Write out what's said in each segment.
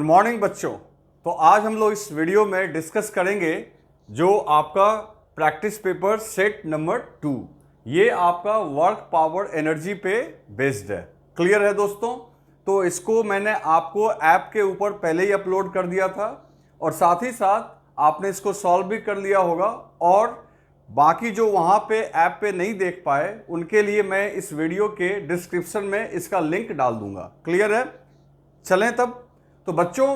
Good morning बच्चों। तो आज हम लोग इस वीडियो में डिस्कस करेंगे जो आपका प्रैक्टिस पेपर सेट नंबर 2, ये आपका वर्क पावर एनर्जी पे बेस्ड है। क्लियर है दोस्तों? तो इसको मैंने आपको ऐप के ऊपर पहले ही अपलोड कर दिया था और साथ ही साथ आपने इसको सॉल्व भी कर लिया होगा, और बाकी जो वहाँ पे ऐप पे नहीं देख पाए उनके लिए मैं इस वीडियो के डिस्क्रिप्शन में इसका लिंक डाल दूंगा। क्लियर है? चलें तब। तो बच्चों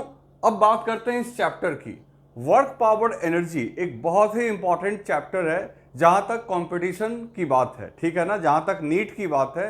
अब बात करते हैं इस चैप्टर की। वर्क पावर एनर्जी एक बहुत ही इंपॉर्टेंट चैप्टर है जहां तक कंपटीशन की बात है, ठीक है ना, जहां तक नीट की बात है,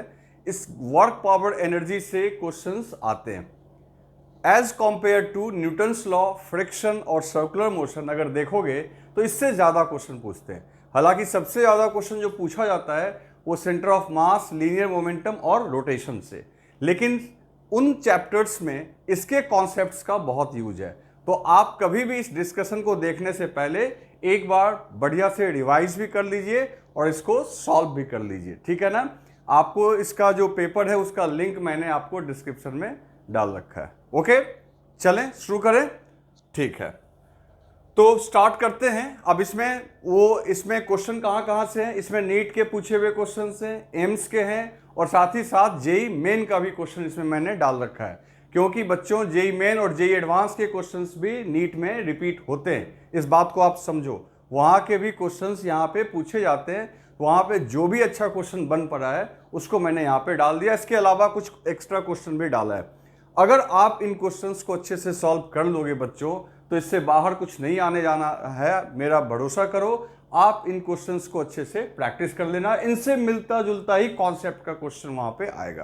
इस वर्क पावर एनर्जी से क्वेश्चंस आते हैं as compare to Newton's law, friction और सर्कुलर मोशन। अगर देखोगे तो इससे ज़्यादा क्वेश्चन पूछते हैं। हालांकि सबसे ज़्यादा क्वेश्चन जो पूछा जाता है वो centre of mass, linear momentum और रोटेशन से, लेकिन उन चैप्टर्स में इसके कॉन्सेप्ट्स का बहुत यूज है। तो आप कभी भी इस डिस्कशन को देखने से पहले एक बार बढ़िया से रिवाइज भी कर लीजिए और इसको सॉल्व भी कर लीजिए, ठीक है ना। आपको इसका जो पेपर है उसका लिंक मैंने आपको डिस्क्रिप्शन में डाल रखा है। ओके, चलें शुरू करें। ठीक है, तो स्टार्ट करते हैं। अब इसमें क्वेश्चन कहाँ से हैं? इसमें नीट के पूछे हुए क्वेश्चन हैं, एम्स के हैं और साथ ही साथ जेई मेन का भी क्वेश्चन इसमें मैंने डाल रखा है, क्योंकि बच्चों जेई मेन और जेई एडवांस के क्वेश्चंस भी नीट में रिपीट होते हैं। इस बात को आप समझो, वहाँ के भी क्वेश्चंस यहाँ पे पूछे जाते हैं। वहाँ पे जो भी अच्छा क्वेश्चन बन पड़ा है उसको मैंने यहाँ पे डाल दिया। इसके अलावा कुछ एक्स्ट्रा क्वेश्चन भी डाला है। अगर आप इन क्वेश्चंस को अच्छे से सॉल्व कर लोगे बच्चों, तो इससे बाहर कुछ नहीं आने जाना है, मेरा भरोसा करो। आप इन क्वेश्चंस को अच्छे से प्रैक्टिस कर लेना, इनसे मिलता जुलता ही कॉन्सेप्ट का क्वेश्चन वहां पे आएगा,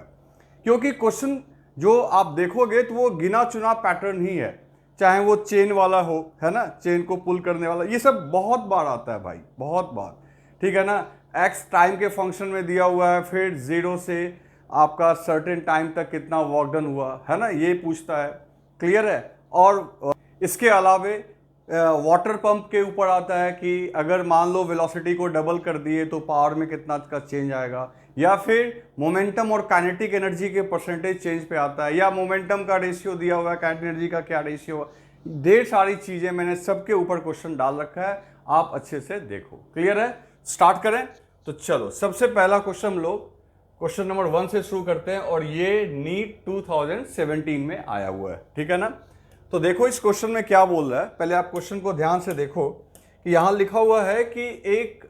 क्योंकि क्वेश्चन जो आप देखोगे तो वो गिना चुना पैटर्न ही है, चाहे वो चेन वाला हो, है ना, चेन को पुल करने वाला, ये सब बहुत बार आता है भाई, बहुत बार, ठीक है ना। एक्स टाइम के फंक्शन में दिया हुआ है, फिर जीरो से आपका सर्टेन टाइम तक कितना वर्क डन हुआ है ना, ये पूछता है। क्लियर है? और इसके अलावे वाटर पंप के ऊपर आता है कि अगर मान लो वेलोसिटी को डबल कर दिए तो पावर में कितना का चेंज आएगा, या फिर मोमेंटम और काइनेटिक एनर्जी के परसेंटेज चेंज पे आता है, या मोमेंटम का रेशियो दिया हुआ है, काइनेटिक एनर्जी का क्या रेशियो है। ढेर सारी चीजें मैंने सबके ऊपर क्वेश्चन डाल रखा है, आप अच्छे से देखो। क्लियर है? स्टार्ट करें। तो चलो, सबसे पहला क्वेश्चन हम लोग क्वेश्चन नंबर 1 से शुरू करते हैं, और ये नीट 2017 में आया हुआ है, ठीक है ना। तो देखो इस क्वेश्चन में क्या बोल रहा है। पहले आप क्वेश्चन को ध्यान से देखो कि यहाँ लिखा हुआ है कि एक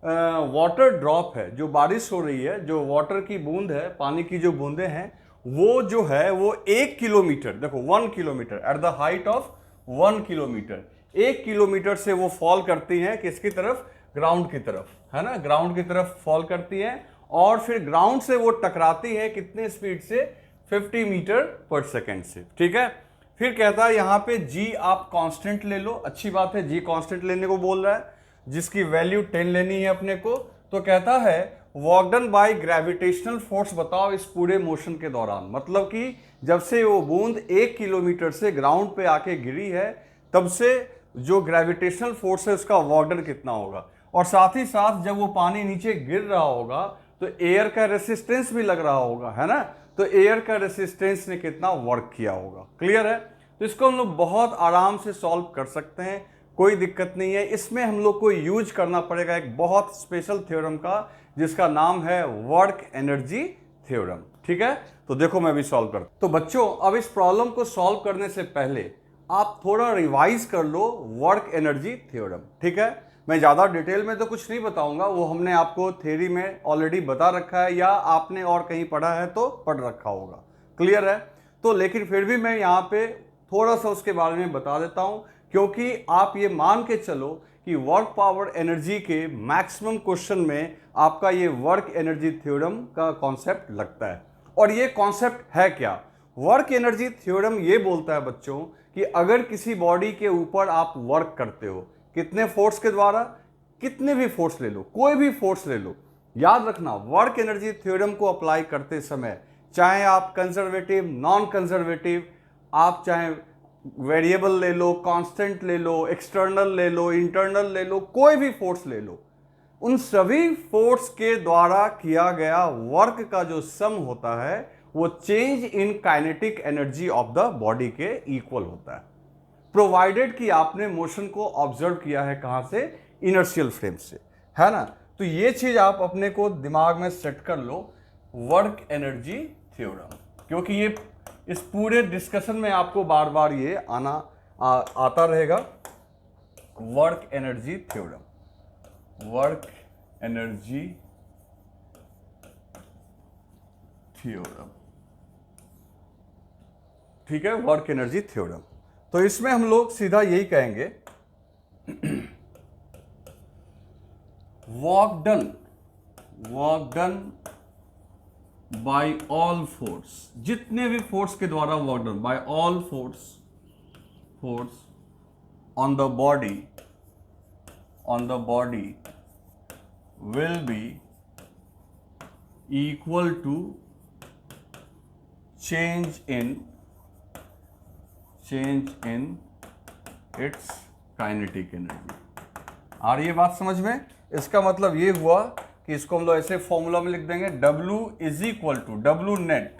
वाटर ड्रॉप है, जो बारिश हो रही है, जो वाटर की बूंद है, पानी की जो बूंदें हैं, वो जो है वो 1 किलोमीटर, देखो 1 kilometre at the height of 1 kilometre, 1 kilometre से वो फॉल करती हैं किसकी तरफ? ग्राउंड की तरफ, है ना, ग्राउंड की तरफ फॉल करती हैं, और फिर ग्राउंड से वो टकराती है कितने स्पीड से? 50 मीटर पर सेकेंड से, ठीक है। फिर कहता है यहाँ पे जी आप कांस्टेंट ले लो, अच्छी बात है, जी कांस्टेंट लेने को बोल रहा है, जिसकी वैल्यू 10 लेनी है अपने को। तो कहता है work done by gravitational force बताओ इस पूरे मोशन के दौरान, मतलब कि जब से वो बूंद 1 किलोमीटर से ग्राउंड पे आके गिरी है, तब से जो ग्रेविटेशनल फोर्स है उसका वर्क डन कितना होगा, और साथ ही साथ जब वो पानी नीचे गिर रहा होगा तो एयर का रेसिस्टेंस भी लग रहा होगा, है ना, तो एयर का रेसिस्टेंस ने कितना वर्क किया होगा। क्लियर है? तो इसको हम लोग बहुत आराम से सॉल्व कर सकते हैं, कोई दिक्कत नहीं है। इसमें हम लोग को यूज करना पड़ेगा एक बहुत स्पेशल थ्योरम का, जिसका नाम है वर्क एनर्जी थ्योरम, ठीक है। तो देखो मैं भी सॉल्व करता हूं। तो बच्चों अब इस प्रॉब्लम को सॉल्व करने से पहले आप थोड़ा रिवाइज कर लो वर्क एनर्जी थ्योरम, ठीक है। मैं ज़्यादा डिटेल में तो कुछ नहीं बताऊंगा, वो हमने आपको थ्योरी में ऑलरेडी बता रखा है, या आपने और कहीं पढ़ा है तो पढ़ रखा होगा। क्लियर है? तो लेकिन फिर भी मैं यहाँ पे थोड़ा सा उसके बारे में बता देता हूँ, क्योंकि आप ये मान के चलो कि वर्क पावर एनर्जी के मैक्सिमम क्वेश्चन में आपका ये वर्क एनर्जी थ्योरम का कॉन्सेप्ट लगता है। और ये कॉन्सेप्ट है क्या? वर्क एनर्जी थ्योरम ये बोलता है बच्चों कि अगर किसी बॉडी के ऊपर आप वर्क करते हो, कितने फोर्स के द्वारा, कितने भी फोर्स ले लो, कोई भी फोर्स ले लो, याद रखना वर्क एनर्जी थ्योरम को अप्लाई करते समय, चाहे आप कंजर्वेटिव, नॉन कंजर्वेटिव, आप चाहे वेरिएबल ले लो, कांस्टेंट ले लो, एक्सटर्नल ले लो, इंटरनल ले लो, कोई भी फोर्स ले लो, उन सभी फोर्स के द्वारा किया गया वर्क का जो सम होता है वो change in kinetic energy of the body के इक्वल होता है, प्रोवाइडेड कि आपने मोशन को ऑब्जर्व किया है कहां से, इनर्शियल फ्रेम से, है ना। तो ये चीज आप अपने को दिमाग में सेट कर लो, वर्क एनर्जी थ्योरम, क्योंकि ये इस पूरे डिस्कशन में आपको बार बार ये आता रहेगा, work energy theorem, work energy theorem, ठीक है, वर्क एनर्जी थ्योरम। तो इसमें हम लोग सीधा यही कहेंगे, work done by all force, जितने भी फोर्स के द्वारा work done by all force on the body will be equal to change in its kinetic energy. आ रही है बात समझ में? इसका मतलब ये हुआ कि इसको हम लोग ऐसे फॉर्मूला में लिख देंगे, W is equal to W net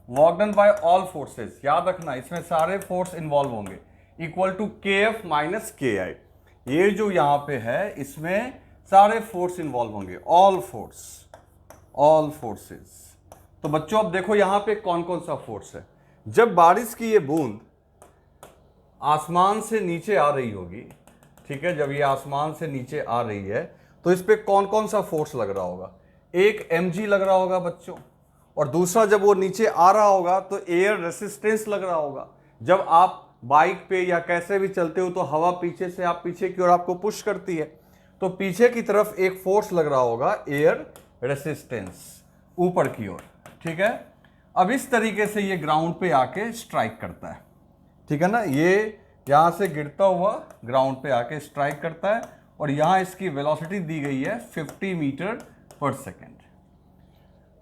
work done by all forces, याद रखना इसमें सारे फोर्स इन्वॉल्व होंगे, equal to KF minus KI। ये जो यहां पे है इसमें सारे फोर्स इन्वॉल्व होंगे, ऑल फोर्सेस। तो बच्चों अब देखो यहां पे कौन कौन सा फोर्स है। जब बारिश की ये बूंद आसमान से नीचे आ रही होगी, ठीक है, जब ये आसमान से नीचे आ रही है तो इस पे कौन कौन सा फोर्स लग रहा होगा, एक mg लग रहा होगा बच्चों, और दूसरा जब वो नीचे आ रहा होगा तो एयर रेसिस्टेंस लग रहा होगा। जब आप बाइक पे या कैसे भी चलते हो तो हवा पीछे से आप पीछे की ओर आपको पुश करती है, तो पीछे की तरफ एक फोर्स लग रहा होगा, एयर रेसिस्टेंस ऊपर की ओर, ठीक है। अब इस तरीके से ये ग्राउंड पे आके स्ट्राइक करता है, ठीक है ना, ये यहां से गिरता हुआ ग्राउंड पे आके स्ट्राइक करता है, और यहां इसकी वेलोसिटी दी गई है 50 मीटर पर सेकेंड।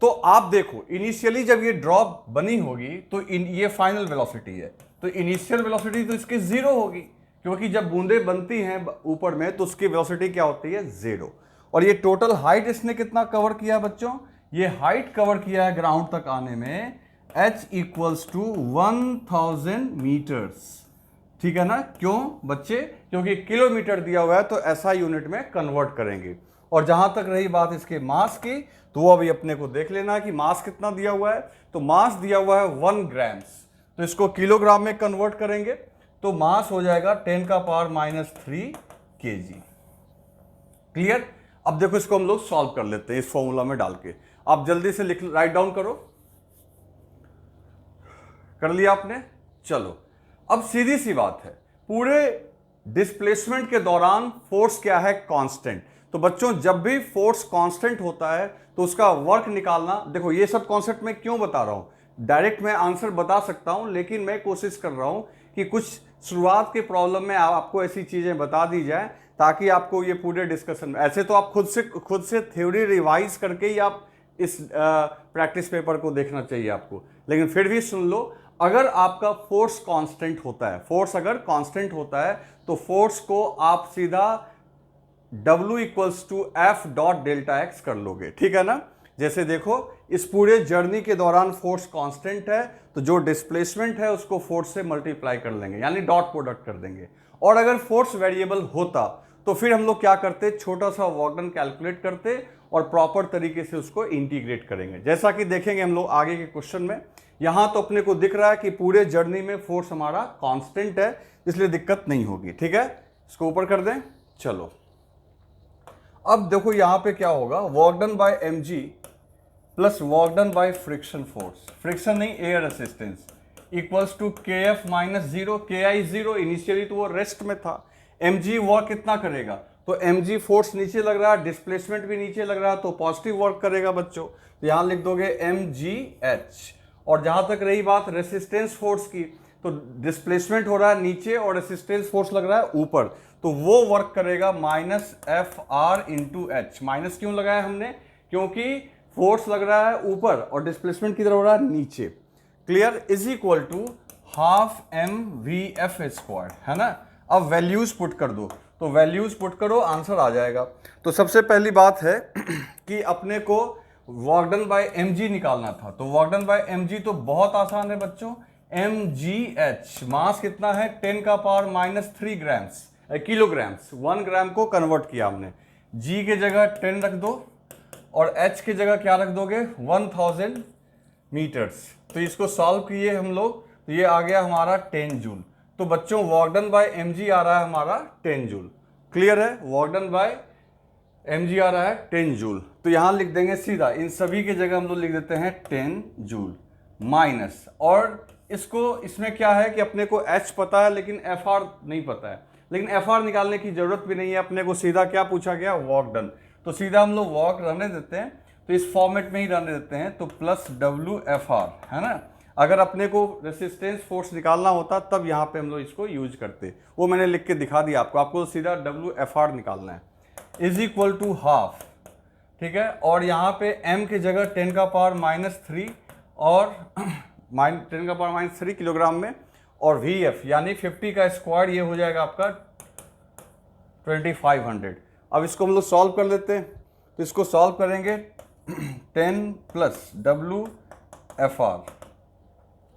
तो आप देखो इनिशियली जब ये ड्रॉप बनी होगी तो ये फाइनल वेलोसिटी है, तो इनिशियल वेलोसिटी तो इसकी 0 होगी, क्योंकि जब बूंदें बनती हैं ऊपर में तो उसकी वेलोसिटी क्या होती है, 0। और ये टोटल हाइट इसने कितना कवर किया बच्चों, ये हाइट कवर किया है ग्राउंड तक आने में h इक्वल्स टू 1000 मीटर्स, ठीक है ना। क्यों बच्चे, क्योंकि किलोमीटर दिया हुआ है तो SI यूनिट में कन्वर्ट करेंगे। और जहां तक रही बात इसके मास की, तो वो अभी अपने को देख लेना कि मास कितना दिया हुआ है, तो मास दिया हुआ है 1 ग्राम्स, तो इसको किलोग्राम में कन्वर्ट करेंगे तो मास हो जाएगा 10 का पावर -3 kg। क्लियर? अब देखो इसको हम लोग सॉल्व कर लेते हैं इस फॉर्मूला में डाल के। आप जल्दी से राइट डाउन करो, कर लिया आपने? चलो अब सीधी सी बात है, पूरे डिस्प्लेसमेंट के दौरान फोर्स क्या है, कांस्टेंट। तो बच्चों जब भी फोर्स कांस्टेंट होता है तो उसका वर्क निकालना, देखो ये सब कॉन्सेप्ट में क्यों बता रहा हूं, डायरेक्ट मैं आंसर बता सकता हूं, लेकिन मैं कोशिश कर रहा हूं कि कुछ शुरुआत के प्रॉब्लम में आपको ऐसी चीजें बता दी जाए ताकि आपको ये पूरे डिस्कशन में, ऐसे तो आप खुद से थ्योरी रिवाइज करके ही आप इस प्रैक्टिस पेपर को देखना चाहिए आपको, लेकिन फिर भी सुन लो, अगर आपका फोर्स कांस्टेंट होता है, फोर्स अगर कांस्टेंट होता है तो फोर्स को आप सीधा W equals to F dot delta x कर लोगे, ठीक है ना। जैसे देखो इस पूरे जर्नी के दौरान फोर्स कांस्टेंट है तो जो डिस्प्लेसमेंट है उसको फोर्स से मल्टीप्लाई कर लेंगे, यानी डॉट प्रोडक्ट कर देंगे। और अगर फोर्स वेरिएबल होता तो फिर हम लोग क्या करते, छोटा सा वर्क डन कैलकुलेट करते और प्रॉपर तरीके से उसको इंटीग्रेट करेंगे, जैसा कि देखेंगे हम लोग आगे के क्वेश्चन में। यहां तो अपने को दिख रहा है कि पूरे जर्नी में फोर्स हमारा कांस्टेंट है, इसलिए दिक्कत नहीं होगी, ठीक है। इसको ऊपर कर दें, चलो अब देखो यहां पे क्या होगा, work done by mg plus work done by friction force, friction नहीं air resistance, equals to kf minus 0, ki 0, initially तो वो रेस्ट में था। mg वर्क कितना करेगा, तो mg फोर्स नीचे लग रहा है, डिस्प्लेसमेंट भी नीचे लग रहा है, तो पॉजिटिव वर्क करेगा बच्चों, तो यहां लिख दोगे mgh। और जहां तक रही बात रेसिस्टेंस फोर्स की, तो डिस्प्लेसमेंट हो रहा है नीचे और रेसिस्टेंस फोर्स लग रहा है ऊपर, तो वो वर्क करेगा -FR इंटू एच। माइनस क्यों लगाया हमने, क्योंकि फोर्स लग रहा है ऊपर और डिस्प्लेसमेंट किधर हो रहा है, नीचे। Clear? Is equal to half mvf square, है ना। अब वैल्यूज पुट कर दो, तो वैल्यूज पुट करो, आंसर आ जाएगा। तो सबसे पहली बात है कि अपने को वर्क डन बाय mg निकालना था, तो वर्क डन बाय mg तो बहुत आसान है बच्चों, mgh, मास कितना है 10 का पावर -3 ग्राम्स किलोग्राम्स, 1 ग्राम को कन्वर्ट किया हमने, g के जगह 10 रख दो और h की जगह क्या रख दोगे 1000 मीटर्स। तो इसको सॉल्व किए हम लोग, तो ये आ गया हमारा 10 जूल। तो बच्चों वर्क डन बाय mg आ रहा है हमारा 10 जूल। क्लियर है, वर्क डन बाय mg आ रहा है 10 जूल। तो यहां लिख देंगे सीधा, इन सभी की जगह हम लोग लिख देते हैं 10 जूल माइनस, और इसको इसमें क्या है कि अपने को h पता है लेकिन fr नहीं पता है, लेकिन fr निकालने की जरूरत भी नहीं है, अपने को सीधा क्या पूछा गया वर्क डन, तो सीधा हम लोग वर्क रहने देते हैं, तो इस फॉर्मेट में ही रहने देते हैं, तो प्लस WFR है ना। अगर अपने को रेसिस्टेंस फोर्स निकालना होता तब यहाँ पे हम लोग इसको यूज करते, वो मैंने लिख के दिखा दिया आपको, आपको सीधा WFR निकालना है, इज इक्वल टू हाफ, ठीक है। और यहाँ पे m की जगह 10 का पावर -3 और 10 का पावर -3 किलोग्राम में, और VF यानी 50 का स्क्वायर, ये हो जाएगा आपका 2500। अब इसको हम लोग सॉल्व कर लेते हैं, तो इसको सॉल्व करेंगे 10 प्लस WFR।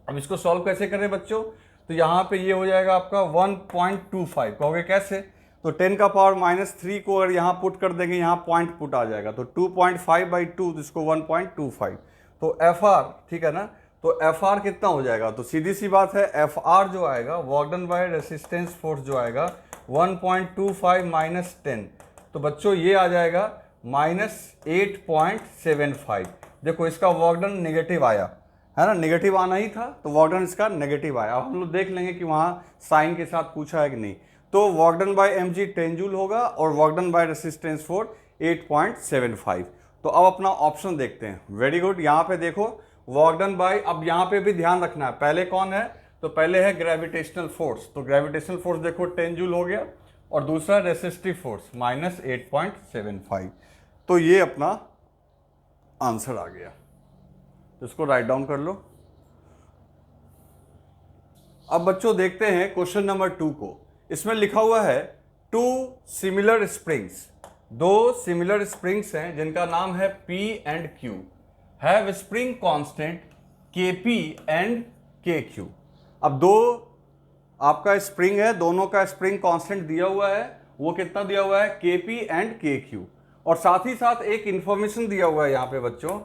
अब इसको सॉल्व कैसे करें बच्चों, तो यहाँ पे ये हो जाएगा आपका 1.25, कहोगे कैसे, तो 10 का पावर -3 को अगर यहाँ पुट कर देंगे, यहाँ पॉइंट पुट आ जाएगा, तो 2.5/2, तो इसको 1.25, तो FR, ठीक है ना, तो FR कितना हो जाएगा, तो सीधी सी बात है FR जो आएगा work done bye resistance force जो आएगा 1.25 माइनस 10, तो बच्चों ये आ जाएगा -8.75। देखो इसका वर्क डन नेगेटिव आया है ना, नेगेटिव आना ही था, तो वर्क डन इसका नेगेटिव आया। अब हम लोग देख लेंगे कि वहाँ साइन के साथ पूछा है कि नहीं, तो work done by mg 10 joule होगा और work done bye resistance force 8.75। तो अब अपना ऑप्शन देखते हैं, वेरी गुड। यहाँ पे देखो वर्क डन बाय, अब यहाँ पे भी ध्यान रखना है, पहले कौन है, तो पहले है ग्रेविटेशनल फोर्स, तो ग्रेविटेशनल फोर्स देखो 10 जूल हो गया, और दूसरा रेसिस्टिव फोर्स -8.75, तो ये अपना आंसर आ गया। तो इसको राइट डाउन कर लो। अब बच्चों देखते हैं क्वेश्चन नंबर 2 को, इसमें लिखा हुआ है 2 सिमिलर स्प्रिंग्स, 2 सिमिलर स्प्रिंग्स हैं जिनका नाम है P and Q, have spring constant KP and KQ। अब दो आपका स्प्रिंग है, दोनों का स्प्रिंग कांस्टेंट दिया हुआ है, वो कितना दिया हुआ है KP एंड KQ, और साथ ही साथ एक इंफॉर्मेशन दिया हुआ है यहाँ पे बच्चों,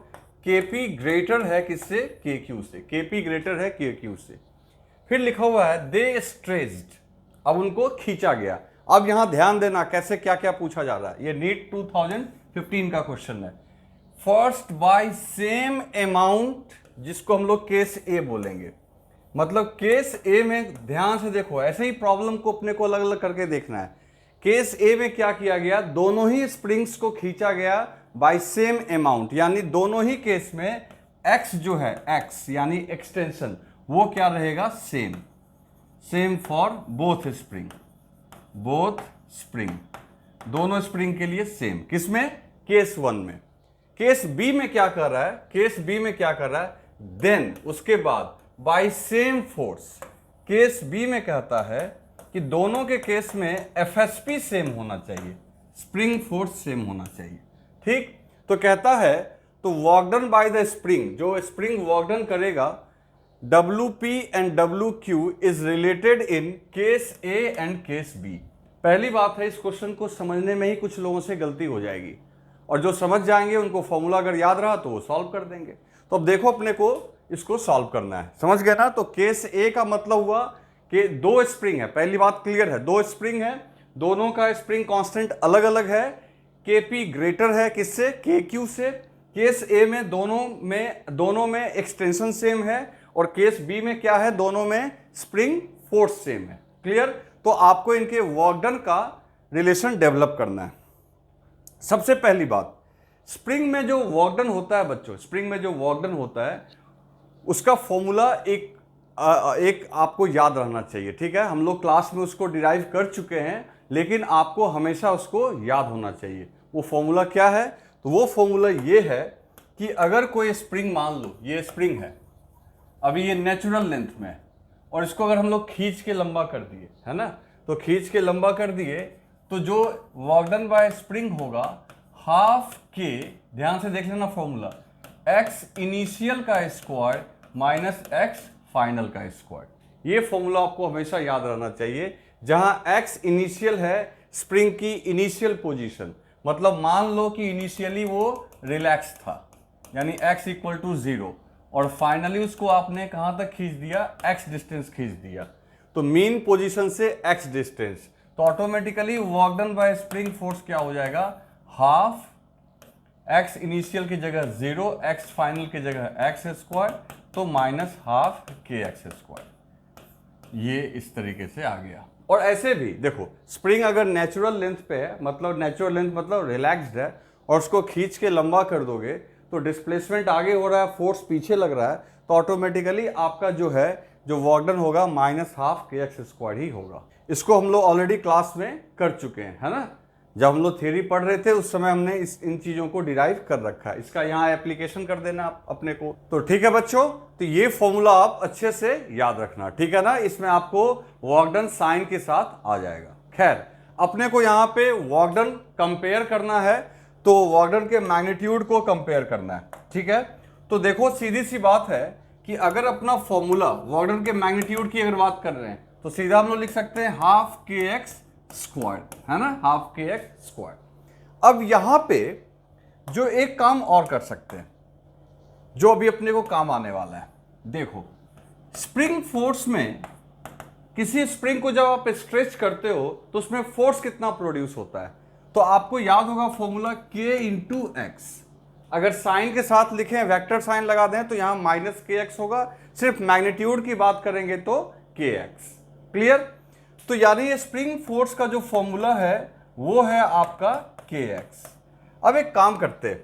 KP ग्रेटर है किससे, KQ से, KP ग्रेटर है KQ से। फिर लिखा हुआ है दे स्ट्रेस्ड, अब उनको खींचा गया। अब यहां ध्यान देना कैसे क्या क्या पूछा जा रहा है, ये नीट 2015 का क्वेश्चन है। फर्स्ट बाय सेम अमाउंट, जिसको हम लोग केस ए बोलेंगे, मतलब केस ए में ध्यान से देखो, ऐसे ही प्रॉब्लम को अपने को अलग अलग करके देखना है। केस ए में क्या किया गया, दोनों ही स्प्रिंग्स को खींचा गया बाय सेम अमाउंट, यानी दोनों ही केस में x जो है, x यानी एक्सटेंशन, वो क्या रहेगा same, same for both spring, both spring, दोनों स्प्रिंग के लिए सेम। किसमें, केस 1 में। केस बी में क्या कर रहा है, केस बी में क्या कर रहा है, देन उसके बाद by same force, case B में कहता है कि दोनों के केस में FSP सेम होना चाहिए, स्प्रिंग फोर्स सेम होना चाहिए, ठीक। तो कहता है तो work done by the spring, जो स्प्रिंग वर्क डन करेगा, WP and WQ is related in case A and case B। पहली बात है, इस क्वेश्चन को समझने में ही कुछ लोगों से गलती हो जाएगी, और जो समझ जाएंगे उनको फॉर्मूला अगर याद रहा तो वो सॉल्व कर देंगे। तो अब देखो अपने को इसको सॉल्व करना है, समझ गए ना। तो केस ए का मतलब हुआ कि दो स्प्रिंग है, पहली बात क्लियर है, दो स्प्रिंग है, दोनों का स्प्रिंग कांस्टेंट अलग अलग है, KP ग्रेटर है किससे, KQ से। केस ए में दोनों में एक्सटेंशन सेम है, और केस बी में क्या है, दोनों में स्प्रिंग फोर्स सेम है। क्लियर। तो आपको इनके वर्क डन का रिलेशन डेवलप करना है। सबसे पहली बात, स्प्रिंग में जो वर्क डन होता है बच्चों, स्प्रिंग में जो वर्क डन होता है उसका फॉर्मूला एक आपको याद रहना चाहिए, ठीक है। हम लोग क्लास में उसको डिराइव कर चुके हैं, लेकिन आपको हमेशा उसको याद होना चाहिए। वो फॉर्मूला क्या है, तो वो फॉर्मूला ये है कि अगर कोई स्प्रिंग, मान लो ये स्प्रिंग है, अभी ये नेचुरल लेंथ में है, और इसको अगर हम लोग खींच के लंबा कर दिए, है ना, तो खींच के लंबा कर दिए, तो जो वर्क डन बाय स्प्रिंग होगा हाफ के, ध्यान से देख लेना फॉर्मूला, एक्स इनिशियल का स्क्वायर माइनस एक्स फाइनल का स्क्वायर। ये फॉर्मूला आपको हमेशा याद रहना चाहिए, जहां एक्स इनिशियल है स्प्रिंग की इनिशियल पोजीशन, मतलब मान लो कि इनिशियली वो रिलैक्स था, यानी x इक्वल टू 0, और फाइनली उसको आपने कहां तक खींच दिया, x डिस्टेंस खींच दिया, तो मीन पोजीशन से x डिस्टेंस, तो automatically work done by spring force क्या हो जाएगा, हाफ x इनिशियल की जगह 0, x फाइनल की जगह x स्क्वायर, तो माइनस हाफ के एक्स स्क्वायर। ये इस तरीके से आ गया। और ऐसे भी देखो, स्प्रिंग अगर नेचुरल लेंथ पे है, मतलब नेचुरल लेंथ मतलब रिलैक्स्ड है, और उसको खींच के लंबा कर दोगे तो डिस्प्लेसमेंट आगे हो रहा है, फोर्स पीछे लग रहा है, तो ऑटोमेटिकली आपका जो है जो वर्क डन होगा माइनस हाफ के एक्स स्क्वायर ही होगा। इसको हम लोग ऑलरेडी क्लास में कर चुके हैं, है ना। जब हम लोग थ्योरी पढ़ रहे थे उस समय हमने इन चीज़ों को डिराइव कर रखा है। इसका यहाँ एप्लीकेशन कर देना आप अपने को। तो ठीक है बच्चों, तो ये फॉर्मूला आप अच्छे से याद रखना, ठीक है ना। इसमें आपको वर्क डन साइन के साथ आ जाएगा। खैर, अपने को यहाँ पे वर्क डन कंपेयर करना है, तो वर्क डन के मैग्नीट्यूड को कंपेयर करना है, ठीक है। तो देखो, सीधी सी बात है कि अगर अपना फॉर्मूला वर्क डन के मैग्नीट्यूड की अगर बात कर रहे हैं, तो सीधा हम लोग लिख सकते हैं हाफ के एक्स स्क्वायर, है ना, हाफ के एक्स स्क्वायर। अब यहां पे जो एक काम और कर सकते हैं, जो अभी अपने को काम आने वाला है। देखो, स्प्रिंग फोर्स में किसी स्प्रिंग को जब आप स्ट्रेच करते हो तो उसमें फोर्स कितना प्रोड्यूस होता है, तो आपको याद होगा फॉर्मूला k इंटू एक्स। अगर साइन के साथ लिखें, वेक्टर साइन लगा दें, तो यहां माइनस के एक्स होगा। सिर्फ मैग्नीट्यूड की बात करेंगे तो के एक्स। क्लियर। तो यानी ये स्प्रिंग फोर्स का जो फॉर्मूला है वो है आपका के एक्स। अब एक काम करते हैं,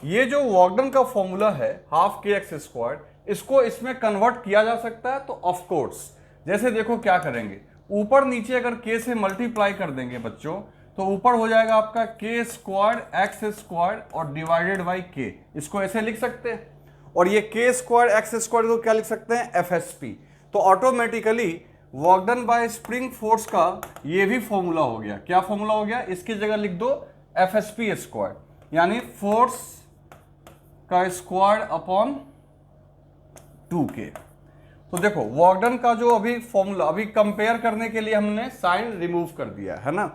ये जो वर्क डन का फॉर्मूला है हाफ के एक्स स्क्वायर, इसको इसमें कन्वर्ट किया जा सकता है। तो ऑफ कोर्स, जैसे देखो क्या करेंगे, ऊपर नीचे अगर के से मल्टीप्लाई कर देंगे बच्चों, तो ऊपर हो जाएगा आपका के स्क्वायर एक्स स्क्वायर और डिवाइडेड बाई के। इसको ऐसे लिख सकते हैं, और ये के स्क्वायर एक्स स्क्वायर को क्या लिख सकते हैं, एफ एस पी। तो automatically work done by spring force का ये भी फॉर्मूला हो गया। क्या फॉर्मूला हो गया, इसकी जगह लिख दो एफ एस पी स्क्वायर, यानी फोर्स का स्क्वायर अपॉन 2k। तो देखो, वर्क डन का जो अभी फॉर्मूला, अभी कंपेयर करने के लिए हमने साइन रिमूव कर दिया है ना।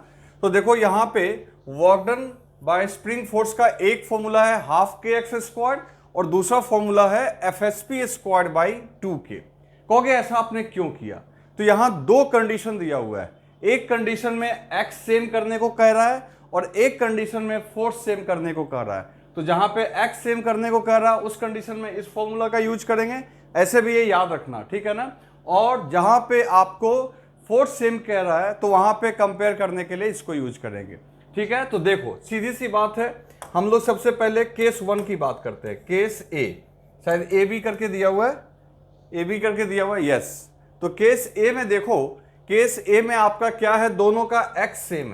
तो देखो यहां पे work done by spring force का एक फॉर्मूला है हाफ के एक्स स्क्वायर, और दूसरा फॉर्मूला है F S P square by 2k। कहोगे ऐसा आपने क्यों किया, तो यहां दो कंडीशन दिया हुआ है। एक कंडीशन में x सेम करने को कह रहा है, और एक कंडीशन में फोर्स सेम करने को कह रहा है। तो जहां पे x सेम करने को कह रहा है उस कंडीशन में इस फॉर्मूला का यूज करेंगे। ऐसे भी ये याद रखना, ठीक है ना। और जहां पे आपको फोर्स सेम कह रहा है तो वहां पे कंपेयर करने के लिए इसको यूज करेंगे, ठीक है। तो देखो, सीधी सी बात है, हम लोग सबसे पहले केस 1 की बात करते हैं। केस ए, शायद ए बी करके दिया हुआ है, ए बी करके दिया हुआ है, यस। तो केस ए में देखो, केस ए में आपका क्या है, दोनों का x सेम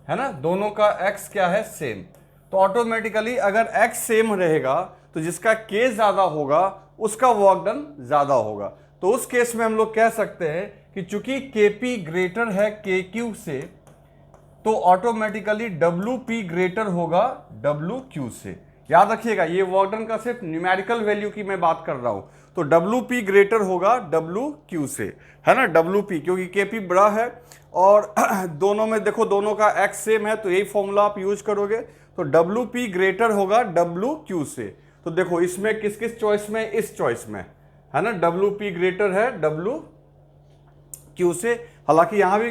है ना, दोनों का x क्या है, सेम। तो ऑटोमेटिकली अगर x सेम रहेगा तो जिसका k ज्यादा होगा उसका वर्क डन ज्यादा होगा। तो उस केस में हम लोग कह सकते हैं कि चूंकि kp ग्रेटर है kq से, तो ऑटोमेटिकली wp ग्रेटर होगा wq से। याद रखिएगा, ये वर्क डन का सिर्फ न्यूमेरिकल वैल्यू की मैं बात कर रहा हूं। तो wp ग्रेटर होगा wq से, है ना, wp, क्योंकि kp बड़ा है और दोनों में देखो दोनों का x सेम है, तो यही फॉर्मूला आप यूज करोगे। तो wp ग्रेटर होगा wq से। तो देखो इसमें किस किस चॉइस में, इस चॉइस में, है ना, wp ग्रेटर है wq से। हालांकि यहां भी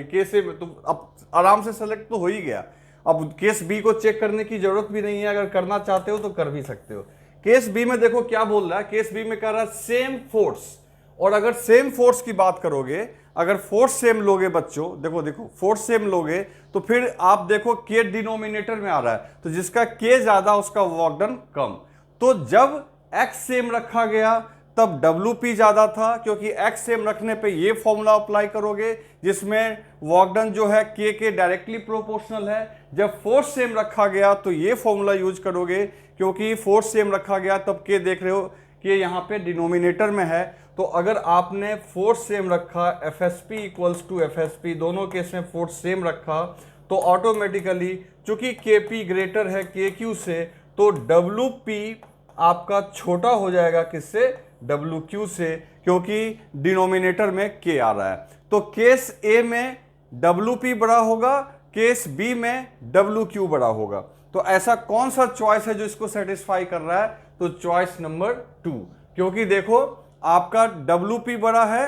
केस ए तो अब आराम से सेलेक्ट तो हो ही गया। अब केस बी को चेक करने की जरूरत भी नहीं है, अगर करना चाहते हो तो कर भी सकते हो। केस बी में देखो क्या बोल रहा है, केस बी में कह रहा है सेम फोर्स। और अगर सेम फोर्स की बात करोगे, अगर फोर्स सेम लोगे बच्चों, देखो देखो फोर्स सेम लोगे, तो फिर आप देखो के डिनोमिनेटर में आ रहा है, तो जिसका के ज्यादा उसका वर्क डन कम। तो जब एक्स सेम रखा गया तब WP ज्यादा था, क्योंकि x सेम रखने पे ये फॉर्मूला अप्लाई करोगे जिसमें वर्क डन जो है k के डायरेक्टली प्रोपोर्शनल है। जब फोर्स सेम रखा गया तो ये फॉर्मूला यूज करोगे, क्योंकि फोर्स सेम रखा गया तब k देख रहे हो कि यहाँ पे डिनोमिनेटर में है। तो अगर आपने फोर्स सेम रखा, FSP इक्वल्स टू FSP, दोनों केस में फोर्स सेम रखा, तो ऑटोमेटिकली चूंकि Kp ग्रेटर है Kq से, तो Wp आपका छोटा हो जाएगा किससे, Wq से, क्योंकि डिनोमिनेटर में K आ रहा है। तो केस A में Wp बड़ा होगा, केस B में Wq बड़ा होगा। तो ऐसा कौन सा चॉइस है जो इसको सेटिस्फाई कर रहा है, तो चॉइस नंबर 2, क्योंकि देखो आपका Wp बड़ा है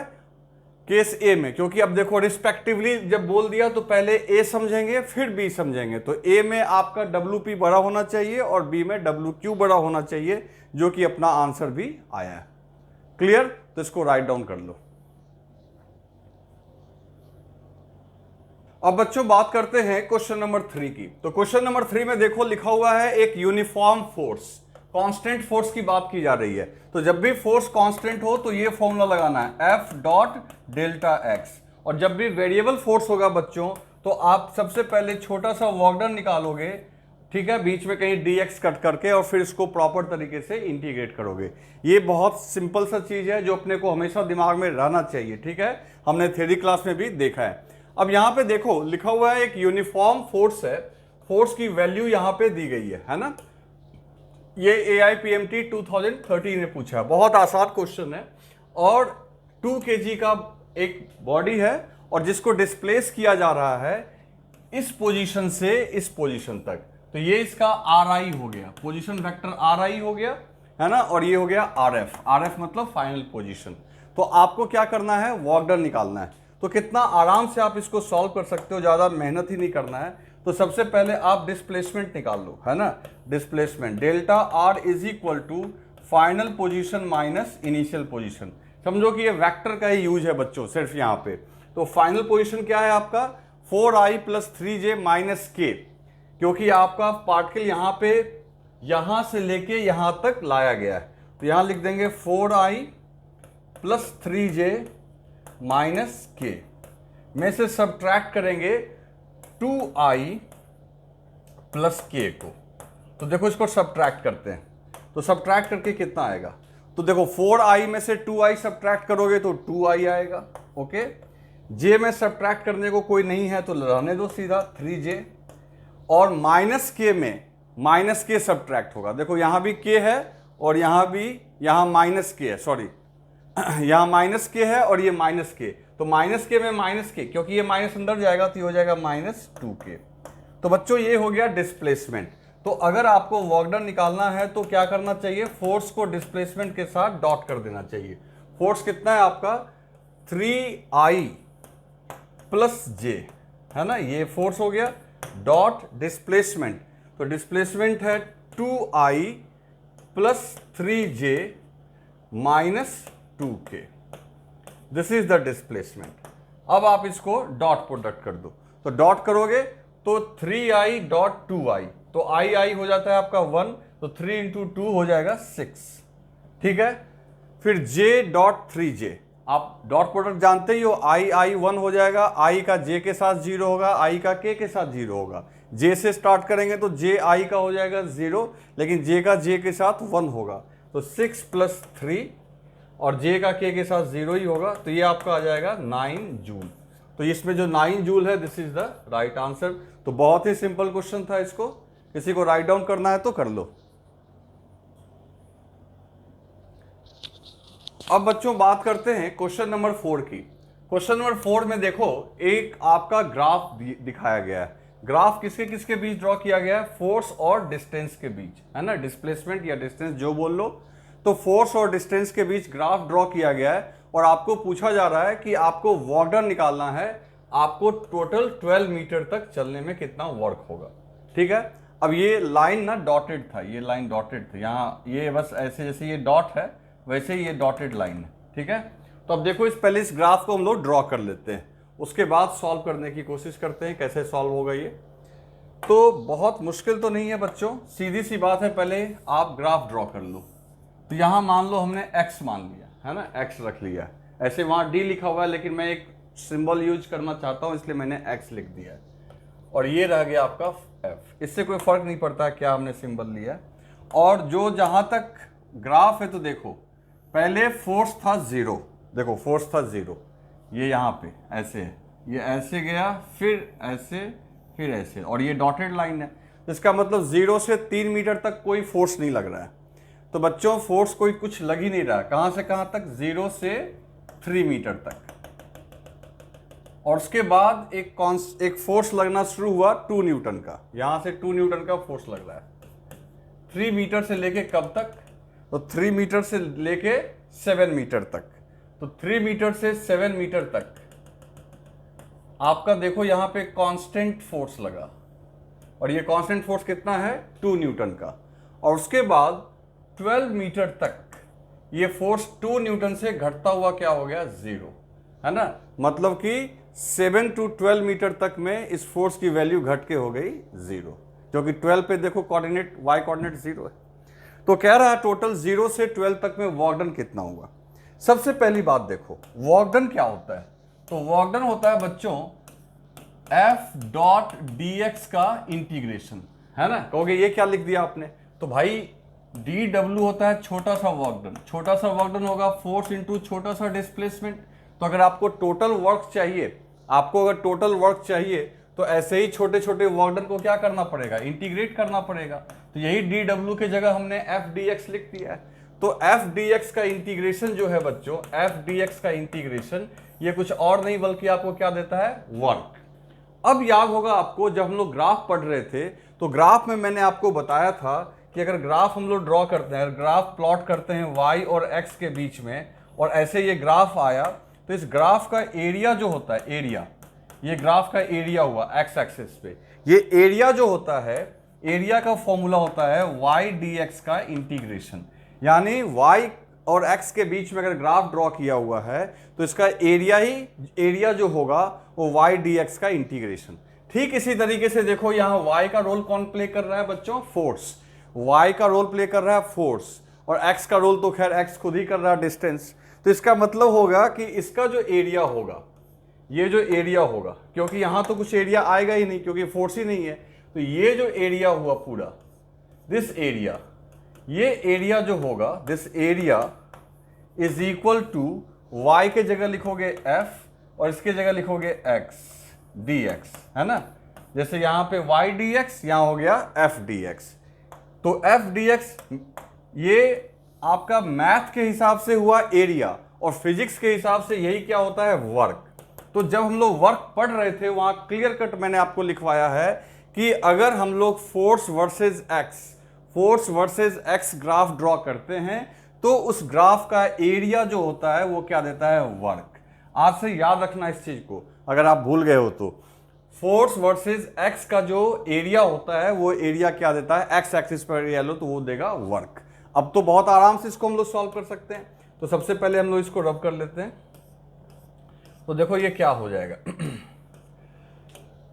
केस ए में, क्योंकि अब देखो रिस्पेक्टिवली जब बोल दिया तो पहले ए समझेंगे फिर बी समझेंगे, तो ए में आपका Wp बड़ा होना चाहिए और बी में Wq बड़ा होना चाहिए, जो कि अपना आंसर भी आया है। क्लियर? तो इसको राइट डाउन कर लो। अब बच्चों बात करते हैं क्वेश्चन नंबर 3 की। तो क्वेश्चन नंबर 3 में देखो लिखा हुआ है एक यूनिफॉर्म फोर्स, कांस्टेंट फोर्स की बात की जा रही है। तो जब भी फोर्स कांस्टेंट हो तो ये फॉर्मूला लगाना है F डॉट डेल्टा एक्स, और जब भी वेरिएबल फोर्स होगा बच्चों तो आप सबसे पहले छोटा सा वर्क डन निकालोगे, ठीक है, बीच में कहीं dx कट करके, और फिर इसको प्रॉपर तरीके से इंटीग्रेट करोगे। ये बहुत सिंपल सा चीज है जो अपने को हमेशा दिमाग में रहना चाहिए, ठीक है, हमने थ्योरी क्लास में भी देखा है। अब यहां पे देखो लिखा हुआ है एक यूनिफॉर्म फोर्स है, फोर्स की वैल्यू यहां पे दी गई है ना। ये AIPMT 2013 ने पूछा है, बहुत आसान क्वेश्चन है, और 2 kg का एक बॉडी है और जिसको डिस्प्लेस किया जा रहा है इस पोजीशन से इस पोजीशन तक। तो ये इसका RI हो गया, पोजीशन वेक्टर RI हो गया, है ना, और ये हो गया RF मतलब फाइनल पोजीशन। तो आपको क्या करना है, वर्क डन निकालना है। तो कितना आराम से आप इसको सॉल्व कर सकते हो, ज्यादा मेहनत ही नहीं करना है। तो सबसे पहले आप डिस्प्लेसमेंट निकाल लो, है ना, displacement delta R is equal to final position minus initial position. समझो कि ये वेक्टर का ही यूज है बच्चों सिर्फ यहाँ पे। तो फाइनल पोजीशन क्या है आपका 4i plus 3j minus k, क्योंकि आपका पार्टिकल यहाँ पे यहां से लेके यहां तक लाया गया है। तो यहां लिख देंगे 4i plus 3j minus k में से सब्ट्रैक्ट करेंगे 2i प्लस k को। तो देखो इसको सब्ट्रैक्ट करते हैं, तो सब्ट्रैक्ट करके कितना आएगा, तो देखो 4i में से 2i सब्ट्रैक्ट करोगे तो 2i आएगा, ओके। j में सब्ट्रैक्ट करने को कोई नहीं है तो रहने दो सीधा 3j, और माइनस k में माइनस k सब्ट्रैक्ट होगा। देखो यहां भी k है और यहां भी, यहां माइनस k है, सॉरी यहां माइनस k है और ये माइनस k, तो माइनस k में माइनस k, क्योंकि ये माइनस अंदर जाएगा तो ये हो जाएगा माइनस 2k। तो बच्चों ये हो गया डिस्प्लेसमेंट। तो अगर आपको वर्क डन निकालना है तो क्या करना चाहिए, फोर्स को डिस्प्लेसमेंट के साथ डॉट कर देना चाहिए। फोर्स कितना है आपका 3i प्लस j, है ना, ये फोर्स हो गया, डॉट डिस्प्लेसमेंट, तो डिस्प्लेसमेंट है 2i plus 3j minus 2k, this is the displacement. अब आप इसको डॉट प्रोडक्ट कर दो, तो डॉट करोगे तो 3i डॉट 2i, तो i हो जाता है आपका 1, तो 3 इंटू 2 हो जाएगा 6, ठीक है। फिर j डॉट 3j, आप डॉट प्रोडक्ट जानते ही हो, i 1 हो जाएगा, i का j के साथ 0 होगा, i का k के साथ 0 होगा। j से स्टार्ट करेंगे तो j i का हो जाएगा 0, लेकिन j का j के साथ 1 होगा, तो 6 प्लस 3, और j का k के साथ 0 ही होगा, तो ये आपका आ जाएगा 9 जूल। तो इसमें जो 9 जूल है this is the right answer. तो बहुत ही सिंपल क्वेश्चन था, इसको किसी को राइट डाउन करना है तो कर लो। अब बच्चों बात करते हैं क्वेश्चन नंबर 4 की। क्वेश्चन नंबर 4 में देखो एक आपका ग्राफ दिखाया गया है। ग्राफ किसके किसके बीच ड्रॉ किया गया है, फोर्स और डिस्टेंस के बीच, है ना, डिस्प्लेसमेंट या डिस्टेंस जो बोल लो। तो फोर्स और डिस्टेंस के बीच ग्राफ ड्रॉ किया गया है और आपको पूछा जा रहा है कि आपको वर्क डन निकालना है, आपको टोटल 12 मीटर तक चलने में कितना वर्क होगा, ठीक है। अब ये लाइन ना डॉटेड था, ये लाइन डॉटेड था, यहाँ ये बस ऐसे जैसे ये डॉट है वैसे ही ये डॉटेड लाइन है, ठीक है। तो अब देखो पहले इस ग्राफ को हम लोग ड्रॉ कर लेते हैं, उसके बाद सॉल्व करने की कोशिश करते हैं कैसे सॉल्व होगा ये। तो बहुत मुश्किल तो नहीं है बच्चों, सीधी सी बात है, पहले आप ग्राफ ड्रॉ कर लो। तो यहाँ मान लो हमने x मान लिया, है ना, x रख लिया, ऐसे वहाँ d लिखा हुआ है लेकिन मैं एक सिंबल यूज करना चाहता हूँ इसलिए मैंने x लिख दिया है, और ये रह गया आपका f। इससे कोई फर्क नहीं पड़ता क्या हमने सिंबल लिया है। और जो जहाँ तक ग्राफ है तो देखो पहले फोर्स था 0, देखो फोर्स था 0, ये यहाँ पे ऐसे है, ये ऐसे गया, फिर ऐसे, फिर ऐसे, और ये डॉटेड लाइन है, इसका मतलब 0 से 3 मीटर तक कोई फोर्स नहीं लग रहा है। तो बच्चों फोर्स कोई कुछ लग ही नहीं रहा, कहां से कहां तक, 0 से 3 मीटर तक। और उसके बाद एक फोर्स लगना शुरू हुआ 2 न्यूटन का, यहां से 2 न्यूटन का फोर्स लग रहा है 3 मीटर से लेके कब तक, तो 3 मीटर से लेके 7 मीटर तक। तो 3 मीटर से 7 मीटर तक आपका देखो यहां पे कांस्टेंट फोर्स लगा, और ये कांस्टेंट फोर्स कितना है, 2 न्यूटन का। और उसके बाद 12 मीटर तक ये फोर्स 2 न्यूटन से घटता हुआ क्या हो गया, 0, है ना। मतलब कि 7 to 12 मीटर तक में इस फोर्स की वैल्यू घट के हो गई 0, जो कि 12 पे देखो कोऑर्डिनेट y कोऑर्डिनेट 0 है। तो कह रहा है टोटल 0 से 12 तक में वर्क डन कितना हुआ। सबसे पहली बात देखो वर्क डन क्या होता है, तो वर्क डन होता है बच्चों F डॉट dx का इंटीग्रेशन, है ना। कहोगे ये क्या लिख दिया आपने, तो भाई dw होता है छोटा सा वर्क डन, छोटा सा वर्क डन होगा फोर्स इंटू छोटा सा डिस्प्लेसमेंट। तो अगर आपको टोटल वर्क चाहिए, आपको अगर टोटल वर्क चाहिए तो ऐसे ही छोटे छोटे वर्क डन को क्या करना पड़ेगा, इंटीग्रेट करना पड़ेगा। तो यही dw के जगह हमने f dx लिख दिया है। तो f dx का इंटीग्रेशन जो है बच्चों, f dx का इंटीग्रेशन ये कुछ और नहीं बल्कि आपको क्या देता है, वर्क। अब याद होगा आपको जब हम लोग ग्राफ पढ़ रहे थे, तो ग्राफ में मैंने आपको बताया था कि अगर ग्राफ हम लोग ड्रॉ करते हैं, ग्राफ प्लॉट करते हैं y और x के बीच में, और ऐसे ये ग्राफ आया, तो इस ग्राफ का एरिया जो होता है, एरिया, ये ग्राफ का एरिया हुआ x एक्सिस पे, ये एरिया जो होता है, एरिया का फॉर्मूला होता है y dx का इंटीग्रेशन। यानी y और x के बीच में अगर ग्राफ ड्रॉ किया हुआ है तो इसका एरिया जो होगा वो y dx का इंटीग्रेशन। ठीक इसी तरीके से देखो यहां y का रोल कौन प्ले कर रहा है बच्चों, फोर्स, y का रोल प्ले कर रहा है फोर्स, और x का रोल तो खैर x खुद ही कर रहा है, डिस्टेंस। तो इसका मतलब होगा कि इसका जो एरिया होगा, ये जो एरिया होगा, क्योंकि यहां तो कुछ एरिया आएगा ही नहीं क्योंकि फोर्स ही नहीं है, तो ये जो एरिया हुआ पूरा, दिस एरिया, ये एरिया जो होगा, this area is equal to y के जगह लिखोगे f और इसके जगह लिखोगे x dx, है ना। जैसे यहां पे y dx, यहां हो गया f dx। तो f dx ये आपका मैथ के हिसाब से हुआ एरिया, और फिजिक्स के हिसाब से यही क्या होता है, वर्क। तो जब हम लोग वर्क पढ़ रहे थे वहां क्लियर कट मैंने आपको लिखवाया है कि अगर हम लोग force versus x graph draw करते हैं तो उस ग्राफ का एरिया जो होता है वो क्या देता है, वर्क। आज से याद रखना इस चीज को, अगर आप भूल गए हो तो फोर्स वर्सेस एक्स का जो एरिया होता है वो एरिया क्या देता है, एक्स एक्सिस पर एरिया लो तो वो देगा वर्क। अब तो बहुत आराम से इसको हम लोग सॉल्व कर सकते हैं। तो सबसे पहले हम लोग इसको रब कर लेते हैं, तो देखो ये क्या हो जाएगा।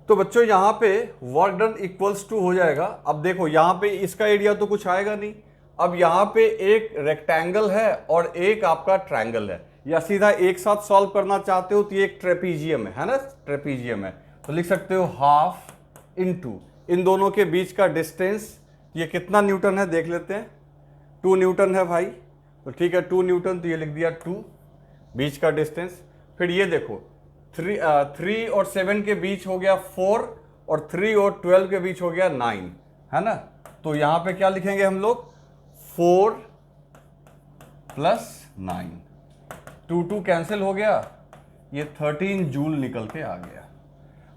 तो बच्चों यहां पे वर्क डन इक्वल्स टू हो जाएगा। अब देखो यहां पे इसका एरिया तो कुछ आएगा नहीं, अब यहां पे एक रेक्टेंगल है और एक आपका ट्रायंगल है, या सीधा एक साथ सॉल्व करना चाहते हो तो ये एक ट्रेपीजियम है ना, ट्रेपीजियम है, तो लिख सकते हो हाफ इनटू इन दोनों के बीच का डिस्टेंस, ये कितना न्यूटन है देख लेते हैं, 2 न्यूटन है भाई। तो ठीक है 2 न्यूटन, तो ये लिख दिया 2, बीच का डिस्टेंस। फिर ये देखो 3 और 7 के बीच हो गया 4, और 3 और 12 के बीच हो गया 9, है ना। तो यहां पे क्या लिखेंगे हम लोग, 4 + 9, 2 कैंसिल हो गया, ये 13 जूल निकल के आ गया।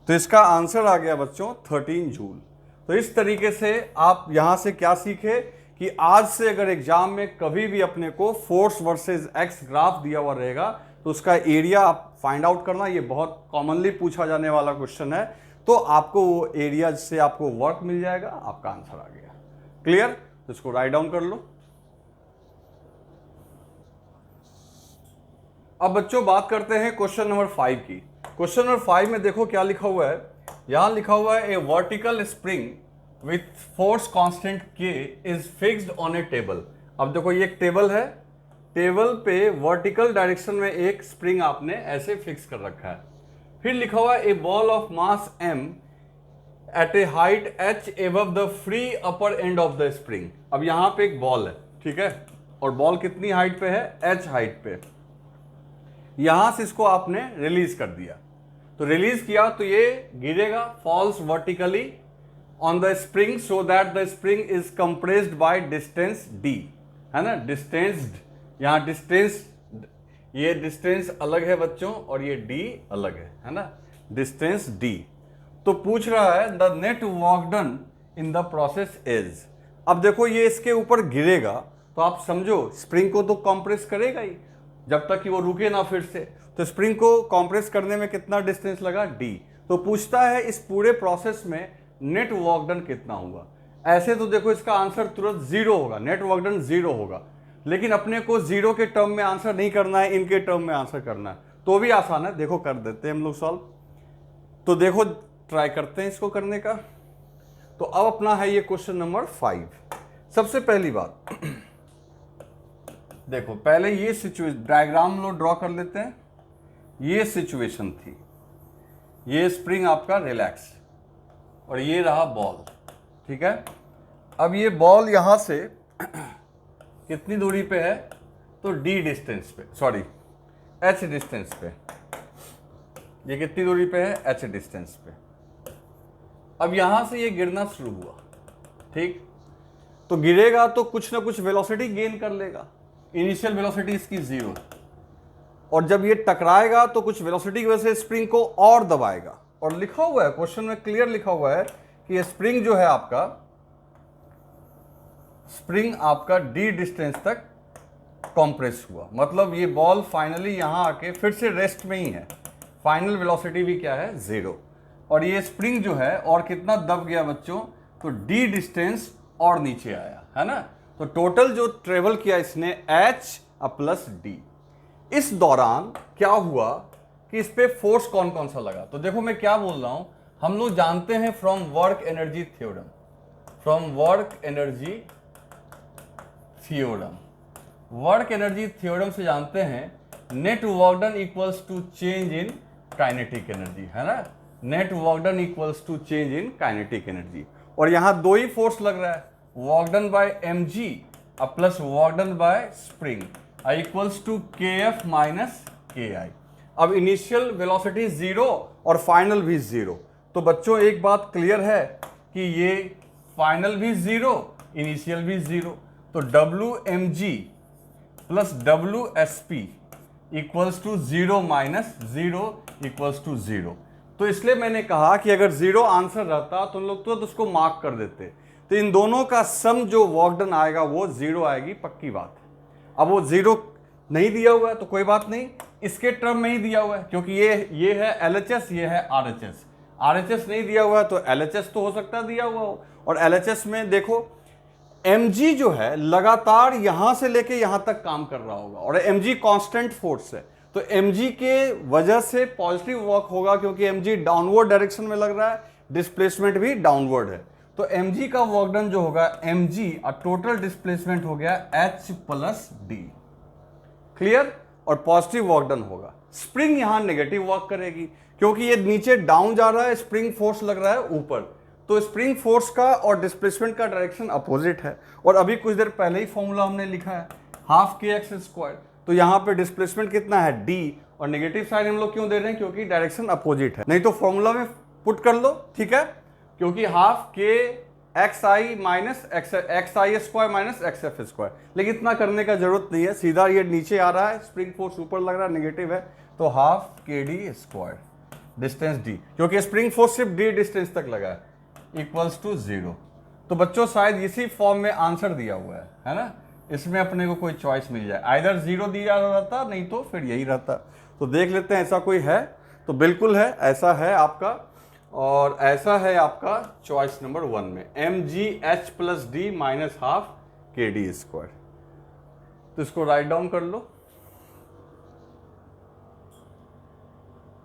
तो इसका आंसर आ गया बच्चों 13 जूल। तो इस तरीके से आप यहां से क्या सीखे कि आज से अगर एग्जाम में कभी भी अपने को फोर्स वर्सेस एक्स ग्राफ दिया हुआ रहेगा तो उसका एरिया आप फाइंड आउट करना, ये बहुत कॉमनली पूछा जाने वाला क्वेश्चन है। तो आपको वो एरिया से आपको वर्क मिल जाएगा, आपका आंसर आ गया। क्लियर, तो इसको राइट डाउन कर लो। अब बच्चों बात करते हैं क्वेश्चन नंबर 5 की। क्वेश्चन नंबर 5 में देखो क्या लिखा हुआ है, यहां लिखा हुआ है a vertical spring with force constant K is fixed on a table. अब देखो ये एक टेबल है, टेबल पे वर्टिकल डायरेक्शन में एक स्प्रिंग आपने ऐसे फिक्स कर रखा है। फिर लिखा हुआ है a ball of mass m at a height h above the free upper end of the spring. अब यहां पे एक बॉल है, ठीक है, और बॉल कितनी हाइट पे है, h हाइट पे। यहां से इसको आपने रिलीज कर दिया। तो रिलीज किया तो ये गिरेगा, falls vertically on the spring so that the spring is compressed by distance D, है ना, डिस्टेंस्ड, यहाँ डिस्टेंस, ये डिस्टेंस अलग है बच्चों और ये डी अलग है ना, डिस्टेंस डी। तो पूछ रहा है the net work done in the process is. अब देखो ये इसके ऊपर गिरेगा तो आप समझो स्प्रिंग को तो कंप्रेस करेगा ही जब तक कि वो रुके ना फिर से, तो स्प्रिंग को कंप्रेस करने में कितना डिस्टेंस लगा, डी। तो पूछता है इस पूरे प्रोसेस में नेट वर्क डन कितना हुआ। ऐसे तो देखो इसका आंसर तुरंत जीरो होगा, नेट वर्क डन जीरो होगा, लेकिन अपने को जीरो के टर्म में आंसर नहीं करना है, इनके टर्म में आंसर करना है। तो भी आसान है, देखो कर देते हैं हम लोग सॉल्व। तो देखो ट्राई करते हैं इसको करने का। तो अब अपना है ये क्वेश्चन नंबर 5। सबसे पहली बात देखो, पहले ये सिचुएशन डायग्राम हम लोग ड्रॉ कर लेते हैं। ये सिचुएशन थी, ये स्प्रिंग आपका रिलैक्स और ये रहा बॉल, ठीक है। अब ये बॉल यहां से कितनी दूरी पे है, तो डी डिस्टेंस पे, सॉरी एच डिस्टेंस पे। ये कितनी दूरी पे है, एच डिस्टेंस पे। अब यहां से ये गिरना शुरू हुआ, ठीक। तो गिरेगा तो कुछ ना कुछ वेलोसिटी गेन कर लेगा, इनिशियल वेलोसिटी इसकी जीरो, और जब ये टकराएगा तो कुछ वेलोसिटी की वजह से स्प्रिंग को और दबाएगा। और लिखा हुआ है क्वेश्चन में, क्लियर लिखा हुआ है कि ये स्प्रिंग जो है आपका, स्प्रिंग आपका डी डिस्टेंस तक कंप्रेस हुआ, मतलब ये बॉल फाइनली यहां आके फिर से रेस्ट में ही है, फाइनल वेलोसिटी भी क्या है, जीरो। और ये स्प्रिंग जो है और कितना दब गया बच्चों, तो डी डिस्टेंस और नीचे आया, है ना। तो टोटल जो ट्रेवल किया इसने एच प्लस डी। इस दौरान क्या हुआ कि इस पे फोर्स कौन कौन सा लगा। तो देखो मैं क्या बोल रहा हूं, हम लोग जानते हैं from work energy theorem, from work energy theorem, work energy theorem से जानते हैं net work done equals to change in kinetic energy, है ना। Net work done equals to change in kinetic energy. और यहां दो ही फोर्स लग रहा है, work done by mg plus work done by spring equals to kf minus ki। अब इनिशियल वेलोसिटी जीरो और फाइनल भी जीरो। तो बच्चों एक बात क्लियर है कि ये फाइनल भी जीरो, इनिशियल भी जीरो। तो wmg plus wsp equals to zero minus zero equals to zero. तो इसलिए मैंने कहा कि अगर जीरो आंसर रहता तो हम लोग तो उसको मार्क कर देते। तो इन दोनों का सम जो वर्क डन आएगा वो जीरो आएगी, पक्की बात है। अब वो जीरो नहीं दिया हुआ है तो कोई बात नहीं, इसके टर्म में ही दिया हुआ है, क्योंकि ये है LHS, ये है RHS। RHS नहीं दिया हुआ है तो LHS तो हो सकता है दिया हुआ हो। और LHS में देखो mg जो है लगातार यहां से लेके यहां तक काम कर रहा होगा, और mg कांस्टेंट फोर्स है, तो mg के वजह से पॉजिटिव वर्क होगा, क्योंकि mg डाउनवर्ड डायरेक्शन में लग रहा है, डिस्प्लेसमेंट भी डाउनवर्ड है। तो mg का वर्क डन जो होगा mg और टोटल डिस्प्लेसमेंट हो गया h प्लस डी, क्लियर। और पॉजिटिव वर्क डन होगा। स्प्रिंग यहां नेगेटिव वर्क करेगी, क्योंकि ये नीचे डाउन जा रहा है, स्प्रिंग फोर्स लग रहा है ऊपर, तो स्प्रिंग फोर्स का और डिस्प्लेसमेंट का डायरेक्शन अपोजिट है। और अभी कुछ देर पहले ही फॉर्मूला हमने लिखा है हाफ kx², तो यहां पे डिस्प्लेसमेंट कितना है d, और नेगेटिव साइड हम लोग क्यों दे रहे हैं, क्योंकि डायरेक्शन अपोजिट है। नहीं तो फॉर्मूला में पुट कर लो, ठीक है, क्योंकि half k xi minus xi² minus xf²। लेकिन इतना करने का जरूरत नहीं है, सीधा ये नीचे आ रहा है, स्प्रिंग फोर्स ऊपर लग रहा है, नेगेटिव है, तो हाफ kd² डिस्टेंस d, क्योंकि स्प्रिंग फोर्स सिर्फ d डिस्टेंस तक लगा है, इक्वल्स टू जीरो। तो बच्चों शायद इसी फॉर्म में आंसर दिया हुआ है ना, इसमें अपने को कोई चॉइस मिल जाए, आइदर जीरो दिया रहता, नहीं तो फिर यही रहता। तो देख लेते हैं ऐसा कोई है, तो बिल्कुल है, ऐसा है आपका, और ऐसा है आपका चॉइस नंबर 1 में mgh plus D minus half kd²। तो इसको राइट डाउन कर लो।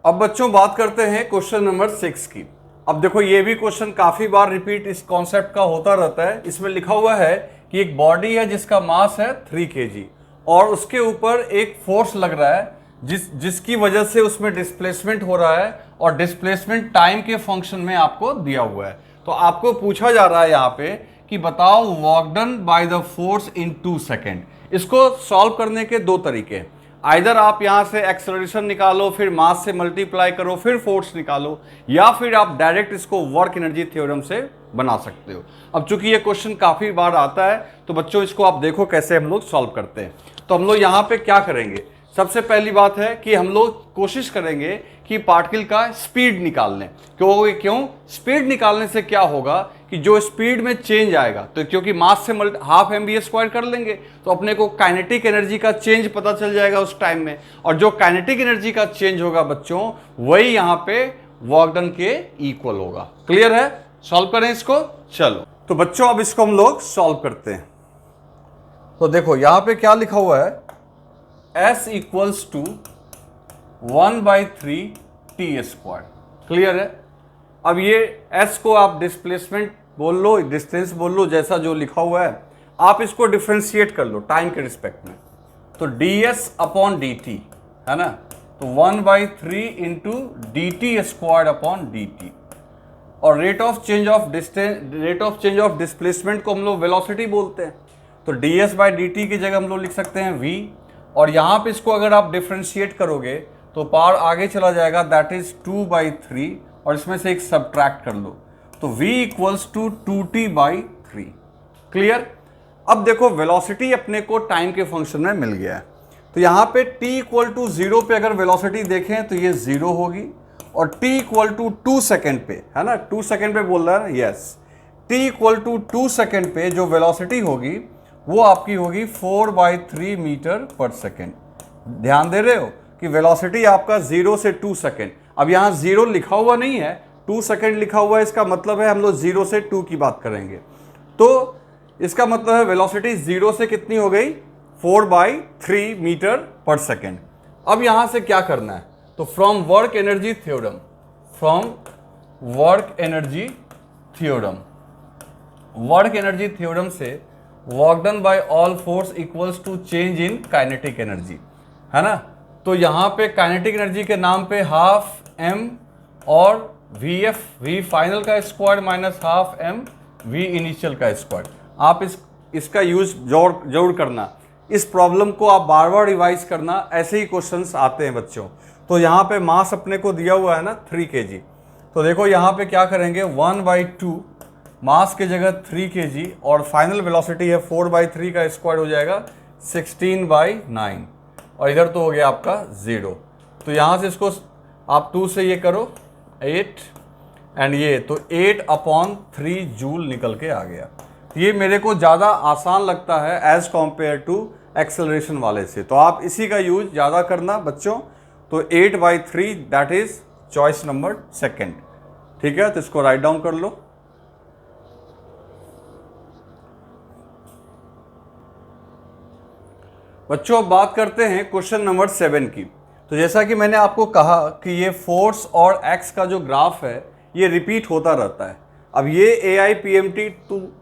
अब बच्चों बात करते हैं क्वेश्चन नंबर 6 की। अब देखो ये भी क्वेश्चन काफी बार रिपीट इस कॉन्सेप्ट का होता रहता है। इसमें लिखा हुआ है कि एक बॉडी है जिसका मास है 3 kg, और उसके ऊपर एक फोर्स लग रहा है जिसकी वजह से उसमें डिस्प्लेसमेंट हो रहा है, और डिस्प्लेसमेंट टाइम के फंक्शन में आपको दिया हुआ है। तो आपको पूछा जा रहा है यहाँ पे कि बताओ work done by the force in 2 second. इसको सॉल्व करने के दो तरीके हैं। आइदर आप यहां से एक्सेलरेशन निकालो, फिर मास से मल्टीप्लाई करो, फिर फोर्स निकालो, या फिर आप डायरेक्ट इसको वर्क एनर्जी थ्योरम से बना सकते हो। अब चूंकि ये क्वेश्चन काफी बार आता है तो बच्चों इसको आप देखो कैसे हम लोग सॉल्व करते हैं। तो हम लोग यहां पे क्या करेंगे, सबसे पहली बात है कि हम लोग कोशिश करेंगे कि पार्टिकल का स्पीड निकाल लें। क्यों स्पीड निकालने से क्या होगा कि जो स्पीड में चेंज आएगा, तो क्योंकि मास से हाफ mv² कर लेंगे तो अपने को काइनेटिक एनर्जी का चेंज पता चल जाएगा उस टाइम में, और जो काइनेटिक एनर्जी का चेंज होगा बच्चों वही यहां पे वर्क डन के इक्वल होगा। क्लियर है? सॉल्व करें इसको। चलो तो बच्चों अब इसको हम लोग सॉल्व करते हैं। तो देखो यहां पे क्या लिखा हुआ है, S equals to 1/3 t²। Clear है? अब ये S को आप डिस्प्लेसमेंट बोल लो, डिस्टेंस बोल लो, जैसा जो लिखा हुआ है आप इसको डिफ्रेंशिएट कर लो टाइम के रिस्पेक्ट में। तो ds/dt है ना, तो 1/3 इंटू dt²/dt। और rate of change of displacement को हम लोग वेलोसिटी बोलते हैं, तो ds/dt की जगह हम लोग लिख सकते हैं v। और यहाँ पे इसको अगर आप डिफ्रेंशिएट करोगे तो पावर आगे चला जाएगा, दैट इज 2/3, और इसमें से एक सब्ट्रैक्ट कर लो तो v equals to 2t/3। Clear? अब देखो वेलोसिटी अपने को टाइम के फंक्शन में मिल गया है, तो यहाँ पे t इक्वल टू 0 पे अगर वेलोसिटी देखें तो ये 0 होगी, और t इक्वल टू 2 सेकेंड पे, है ना, 2 सेकेंड पे बोल रहा है, yes, t equal to 2 second पे जो वेलोसिटी होगी वो आपकी होगी 4/3 मीटर पर सेकेंड। ध्यान दे रहे हो कि वेलोसिटी आपका 0 से 2 सेकेंड, अब यहाँ 0 लिखा हुआ नहीं है, 2 सेकेंड लिखा हुआ है, इसका मतलब है हम लोग 0 से 2 की बात करेंगे। तो इसका मतलब है वेलोसिटी 0 से कितनी हो गई, 4/3 मीटर पर सेकेंड। अब यहाँ से क्या करना है, तो फ्रॉम वर्क एनर्जी थ्योरम से work done by all force equals to change in kinetic energy, है ना। तो यहाँ पे काइनेटिक एनर्जी के नाम पे हाफ m और v फाइनल का square minus half m v initial का स्क्वायर। आप इसका यूज जरूर करना, इस प्रॉब्लम को आप बार बार रिवाइज करना, ऐसे ही क्वेश्चंस आते हैं बच्चों। तो यहाँ पे मास अपने को दिया हुआ है ना 3 kg, तो देखो यहाँ पे क्या करेंगे, 1/2 मास के जगह 3 kg, और फाइनल वेलोसिटी है 4/3 का स्क्वायर हो जाएगा 16/9, और इधर तो हो गया आपका 0। तो यहाँ से इसको आप 2 से ये करो 8, एंड ये तो 8/3 जूल निकल के आ गया। ये मेरे को ज़्यादा आसान लगता है एज कॉम्पेयर टू एक्सेलरेशन वाले से, तो आप इसी का यूज ज़्यादा करना बच्चों। तो 8/3 that is choice number second. ठीक है, तो इसको राइट डाउन कर लो। बच्चों अब बात करते हैं क्वेश्चन नंबर 7 की। तो जैसा कि मैंने आपको कहा कि ये फोर्स और एक्स का जो ग्राफ है ये रिपीट होता रहता है। अब ये AIPMT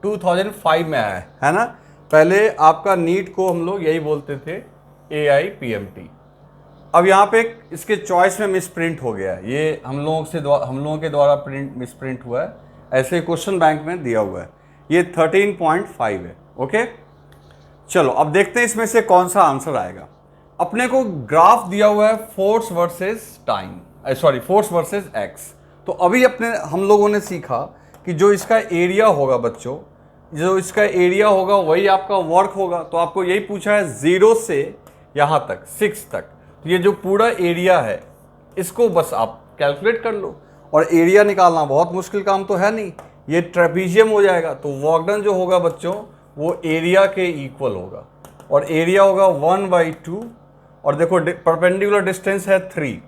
2005 में आया है ना, पहले आपका नीट को हम लोग यही बोलते थे AIPMT। अब यहाँ पे इसके चॉइस में मिसप्रिंट हो गया है, ये हम लोगों के द्वारा मिसप्रिंट हुआ है, ऐसे क्वेश्चन बैंक में दिया हुआ है, ये 13.5 है। ओके, चलो अब देखते हैं इसमें से कौन सा आंसर आएगा। अपने को ग्राफ दिया हुआ है फोर्स वर्सेस एक्स। तो अभी हम लोगों ने सीखा कि जो इसका एरिया होगा बच्चों, जो इसका एरिया होगा वही आपका वर्क होगा। तो आपको यही पूछा है 0 से यहाँ तक 6 तक, तो ये जो पूरा एरिया है इसको बस आप कैलकुलेट कर लो, और एरिया निकालना बहुत मुश्किल काम तो है नहीं, ये ट्रेपीजियम हो जाएगा। तो वर्क डन जो होगा बच्चों वो एरिया के इक्वल होगा, और एरिया होगा 1/2, और देखो परपेंडिकुलर डिस्टेंस है 3।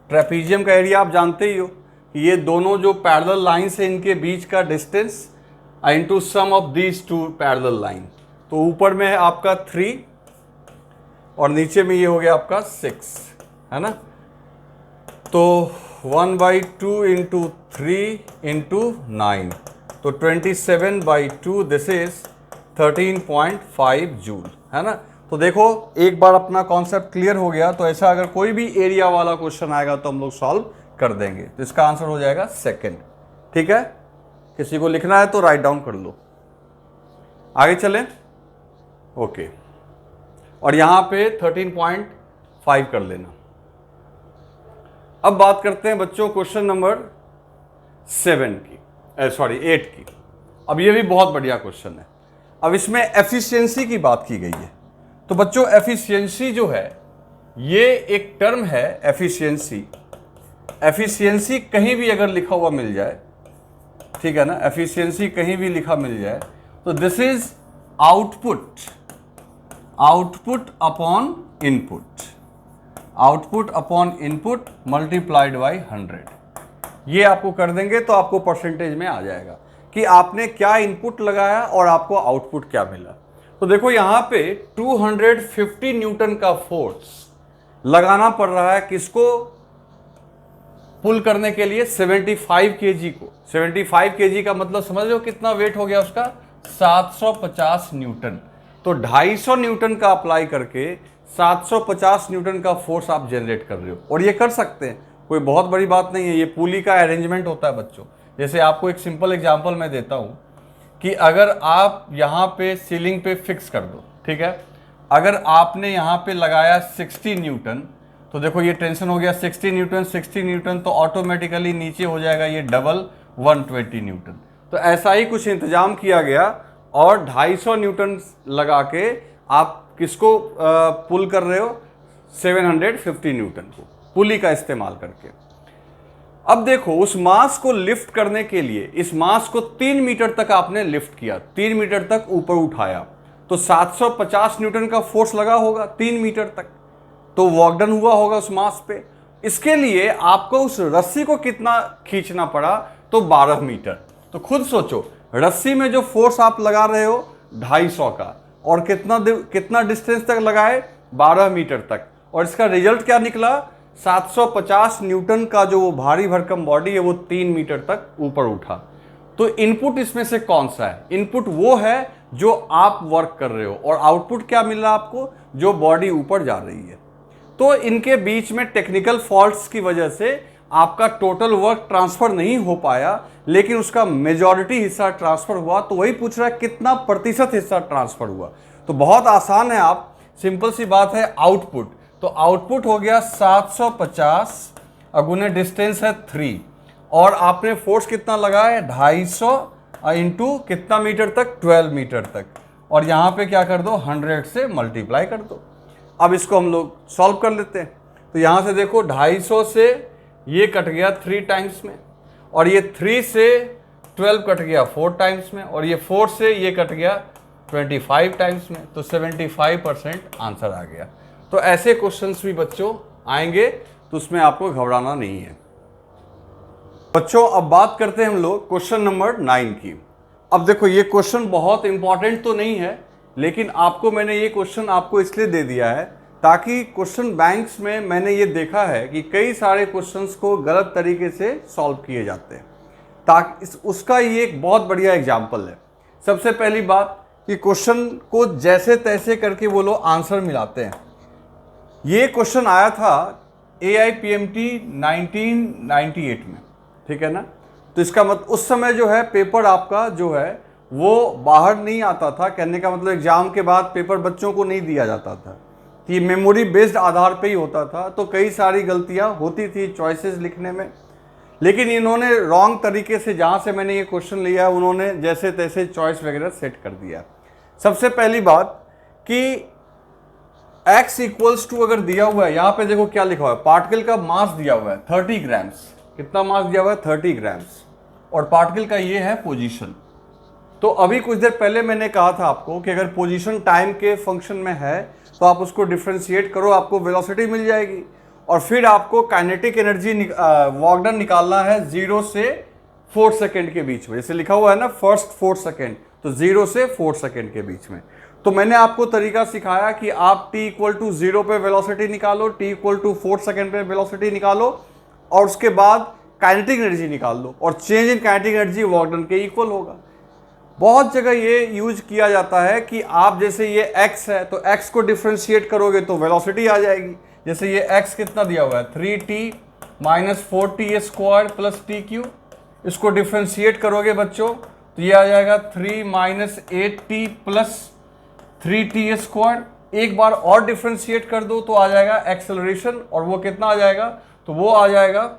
ट्रेपीजियम का एरिया आप जानते ही हो कि ये दोनों जो पैरेलल लाइंस है इनके बीच का distance into sum of these two parallel line. तो ऊपर में है आपका 3 और नीचे में ये हो गया आपका 6, है ना। तो 1/2 इंटू 3 इंटू 9, तो 27/2, दिस इज 13.5 जूल, है ना। तो देखो एक बार अपना कॉन्सेप्ट क्लियर हो गया, तो ऐसा अगर कोई भी एरिया वाला क्वेश्चन आएगा तो हम लोग सॉल्व कर देंगे। तो इसका आंसर हो जाएगा सेकंड। ठीक है, किसी को लिखना है तो राइट डाउन कर लो। आगे चलें। ओके, और यहाँ पे 5 कर लेना। अब बात करते हैं बच्चों क्वेश्चन नंबर 7 की, 8 की। अब ये भी बहुत बढ़िया क्वेश्चन है। अब इसमें एफिशिएंसी की बात की गई है। तो बच्चों एफिशिएंसी जो है ये एक टर्म है एफिशिएंसी। एफिशिएंसी कहीं भी अगर लिखा हुआ मिल जाए, ठीक है ना, एफिशिएंसी कहीं भी लिखा मिल जाए तो this is output upon input, output upon input multiplied by 100। ये आपको कर देंगे तो आपको परसेंटेज में आ जाएगा कि आपने क्या इनपुट लगाया और आपको आउटपुट क्या मिला। तो देखो यहां पे 250 न्यूटन का फोर्स लगाना पड़ रहा है किसको पुल करने के लिए, 75 केजी को। 75 केजी का मतलब समझ लो कितना वेट हो गया उसका, 750 न्यूटन। तो 250 न्यूटन का अप्लाई करके 750 न्यूटन का फोर्स आप जनरेट कर रहे हो, और ये कर सकते हैं, कोई बहुत बड़ी बात नहीं है। ये पुली का अरेंजमेंट होता है बच्चों। जैसे आपको एक सिंपल एग्जांपल मैं देता हूं कि अगर आप यहां पे सीलिंग पे फिक्स कर दो, ठीक है, अगर आपने यहां पे लगाया 60 न्यूटन, तो देखो ये टेंशन हो गया 60 न्यूटन, 60 न्यूटन, तो ऑटोमेटिकली नीचे हो जाएगा ये डबल 120 न्यूटन। तो ऐसा ही कुछ इंतजाम किया गया और 250 न्यूटन लगा के आप किसको पुल कर रहे हो, 750 न्यूटन को पुली का इस्तेमाल करके। अब देखो उस मास को लिफ्ट करने के लिए, इस मास को 3 मीटर तक आपने लिफ्ट किया, 3 मीटर तक ऊपर उठाया, तो 750 न्यूटन का फोर्स लगा होगा 3 मीटर तक, तो वर्क डन हुआ होगा उस मास पे। इसके लिए आपको उस रस्सी को कितना खींचना पड़ा, तो 12 मीटर। तो खुद सोचो रस्सी में जो फोर्स आप लगा रहे हो 250 का, और कितना डिस्टेंस तक लगाए, 12 मीटर तक, और इसका रिजल्ट क्या निकला, 750 न्यूटन का जो वो भारी भरकम बॉडी है वो 3 मीटर तक ऊपर उठा। तो इनपुट इसमें से कौन सा है, इनपुट वो है जो आप वर्क कर रहे हो, और आउटपुट क्या मिल रहा है आपको, जो बॉडी ऊपर जा रही है। तो इनके बीच में टेक्निकल फॉल्ट्स की वजह से आपका टोटल वर्क ट्रांसफर नहीं हो पाया, लेकिन उसका मेजॉरिटी हिस्सा ट्रांसफर हुआ। तो वही पूछ रहा है कितना प्रतिशत हिस्सा ट्रांसफर हुआ। तो बहुत आसान है, आप सिंपल सी बात है, आउटपुट। तो आउटपुट हो गया 750 अगुने डिस्टेंस है 3, और आपने फोर्स कितना लगाया, 250 इंटू कितना मीटर तक, 12 मीटर तक, और यहां पे क्या कर दो, 100 से मल्टीप्लाई कर दो। अब इसको हम लोग सॉल्व कर लेते हैं। तो यहां से देखो 250 से ये कट गया 3 टाइम्स में, और ये 3 से 12 कट गया 4 टाइम्स में, और ये 4 से ये कट गया 25 टाइम्स में। तो 75% आंसर आ गया। तो ऐसे क्वेश्चंस भी बच्चों आएंगे, तो उसमें आपको घबराना नहीं है। बच्चों अब बात करते हैं हम लोग क्वेश्चन नंबर 9 की। अब देखो ये क्वेश्चन बहुत इंपॉर्टेंट तो नहीं है, लेकिन आपको मैंने ये क्वेश्चन आपको इसलिए दे दिया है ताकि क्वेश्चन बैंक्स में मैंने ये देखा है कि कई सारे क्वेश्चंस को गलत तरीके से सॉल्व किए जाते हैं, ताकि उसका ये एक बहुत बढ़िया एग्जाम्पल है। सबसे पहली बात कि क्वेश्चन को जैसे तैसे करके वो लोग आंसर मिलाते हैं। ये क्वेश्चन आया था AIPMT 1998 में, ठीक है ना। तो इसका मतलब उस समय जो है पेपर आपका जो है वो बाहर नहीं आता था। कहने का मतलब एग्जाम के बाद पेपर बच्चों को नहीं दिया जाता था, कि मेमोरी बेस्ड आधार पे ही होता था। तो कई सारी गलतियां होती थी चॉइसेस लिखने में, लेकिन इन्होंने रॉन्ग तरीके से, जहां से मैंने ये क्वेश्चन लिया, उन्होंने जैसे तैसे चॉइस वगैरह सेट कर दिया। सबसे पहली बात कि x इक्वल्स टू अगर दिया हुआ है, यहां पे देखो क्या लिखा हुआ है, पार्टिकल का मास दिया हुआ है 30 ग्राम्स। कितना मास दिया हुआ है, 30 ग्राम्स, और पार्टिकल का ये है पोजीशन। तो अभी कुछ देर पहले मैंने कहा था आपको कि अगर पोजीशन टाइम के फंक्शन में है तो आप उसको डिफ्रेंशिएट करो, आपको वेलोसिटी मिल जाएगी, और फिर आपको काइनेटिक एनर्जी वर्क डन निकालना है 0 से 4 सेकेंड के बीच में। जैसे लिखा हुआ है ना फर्स्ट 4 सेकेंड, तो 0 से 4 सेकेंड के बीच में। तो मैंने आपको तरीका सिखाया कि आप t इक्वल टू 0 पे वेलोसिटी निकालो, t इक्वल टू 4 सेकेंड पे वेलोसिटी निकालो, और उसके बाद काइनेटिक एनर्जी निकाल लो, और change in kinetic energy work done के इक्वल होगा। बहुत जगह ये यूज किया जाता है कि आप जैसे ये x है तो x को डिफ्रेंशिएट करोगे तो वेलोसिटी आ जाएगी। जैसे ये x कितना दिया हुआ है, 3t minus 4t square plus T Q, इसको डिफ्रेंशिएट करोगे बच्चों तो ये आ जाएगा 3 minus 8t plus 3t square एक बार और डिफ्रेंशिएट कर दो तो आ जाएगा एक्सेलरेशन, और वो कितना आ जाएगा, तो वो आ जाएगा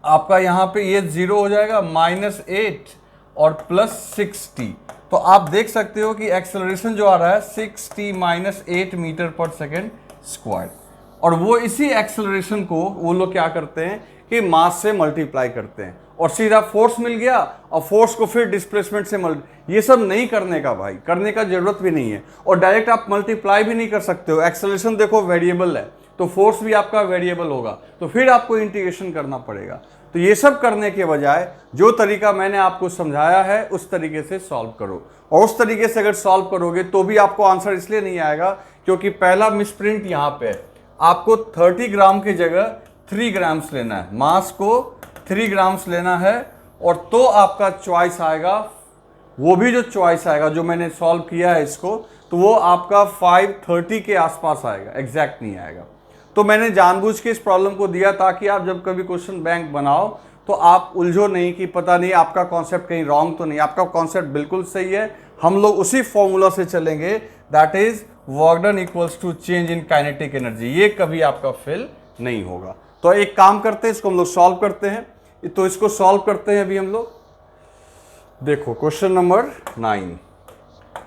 आपका यहाँ पे ये 0 हो जाएगा -8 और +6t। तो आप देख सकते हो कि एक्सेलरेशन जो आ रहा है 6t - 8 मीटर पर सेकेंड स्क्वायर, और वो इसी एक्सेलरेशन को वो लोग क्या करते हैं कि मास से मल्टीप्लाई करते हैं और सीधा फोर्स मिल गया, और फोर्स को फिर डिस्प्लेसमेंट से ये सब नहीं करने का भाई, करने का जरूरत भी नहीं है, और डायरेक्ट आप मल्टीप्लाई भी नहीं कर सकते हो। एक्सेलरेशन देखो वेरिएबल है, तो फोर्स भी आपका वेरिएबल होगा, तो फिर आपको इंटीग्रेशन करना पड़ेगा। तो ये सब करने के बजाय जो तरीका मैंने आपको समझाया है उस तरीके से सॉल्व करो, और उस तरीके से अगर सॉल्व करोगे तो भी आपको आंसर इसलिए नहीं आएगा क्योंकि पहला मिसप्रिंट यहाँ पे है। आपको 30 ग्राम की जगह 3 ग्राम्स लेना है, मास को 3 ग्राम्स लेना है, और तो आपका चॉइस आएगा, वो भी जो चॉइस आएगा जो मैंने सॉल्व किया है इसको, तो वो आपका 530 के आसपास आएगा, एग्जैक्ट नहीं आएगा। तो मैंने जानबूझ के इस प्रॉब्लम को दिया ताकि आप जब कभी क्वेश्चन बैंक बनाओ तो आप उलझो नहीं कि पता नहीं आपका कॉन्सेप्ट कहीं रॉन्ग तो नहीं। आपका कॉन्सेप्ट बिल्कुल सही है, हम लोग उसी फॉर्मूला से चलेंगे, that is work done equals to change in kinetic energy. ये कभी आपका फेल नहीं होगा। तो एक काम करते हैं, इसको हम लोग सॉल्व करते हैं। तो इसको सॉल्व करते हैं अभी हम लोग। देखो क्वेश्चन नंबर 9।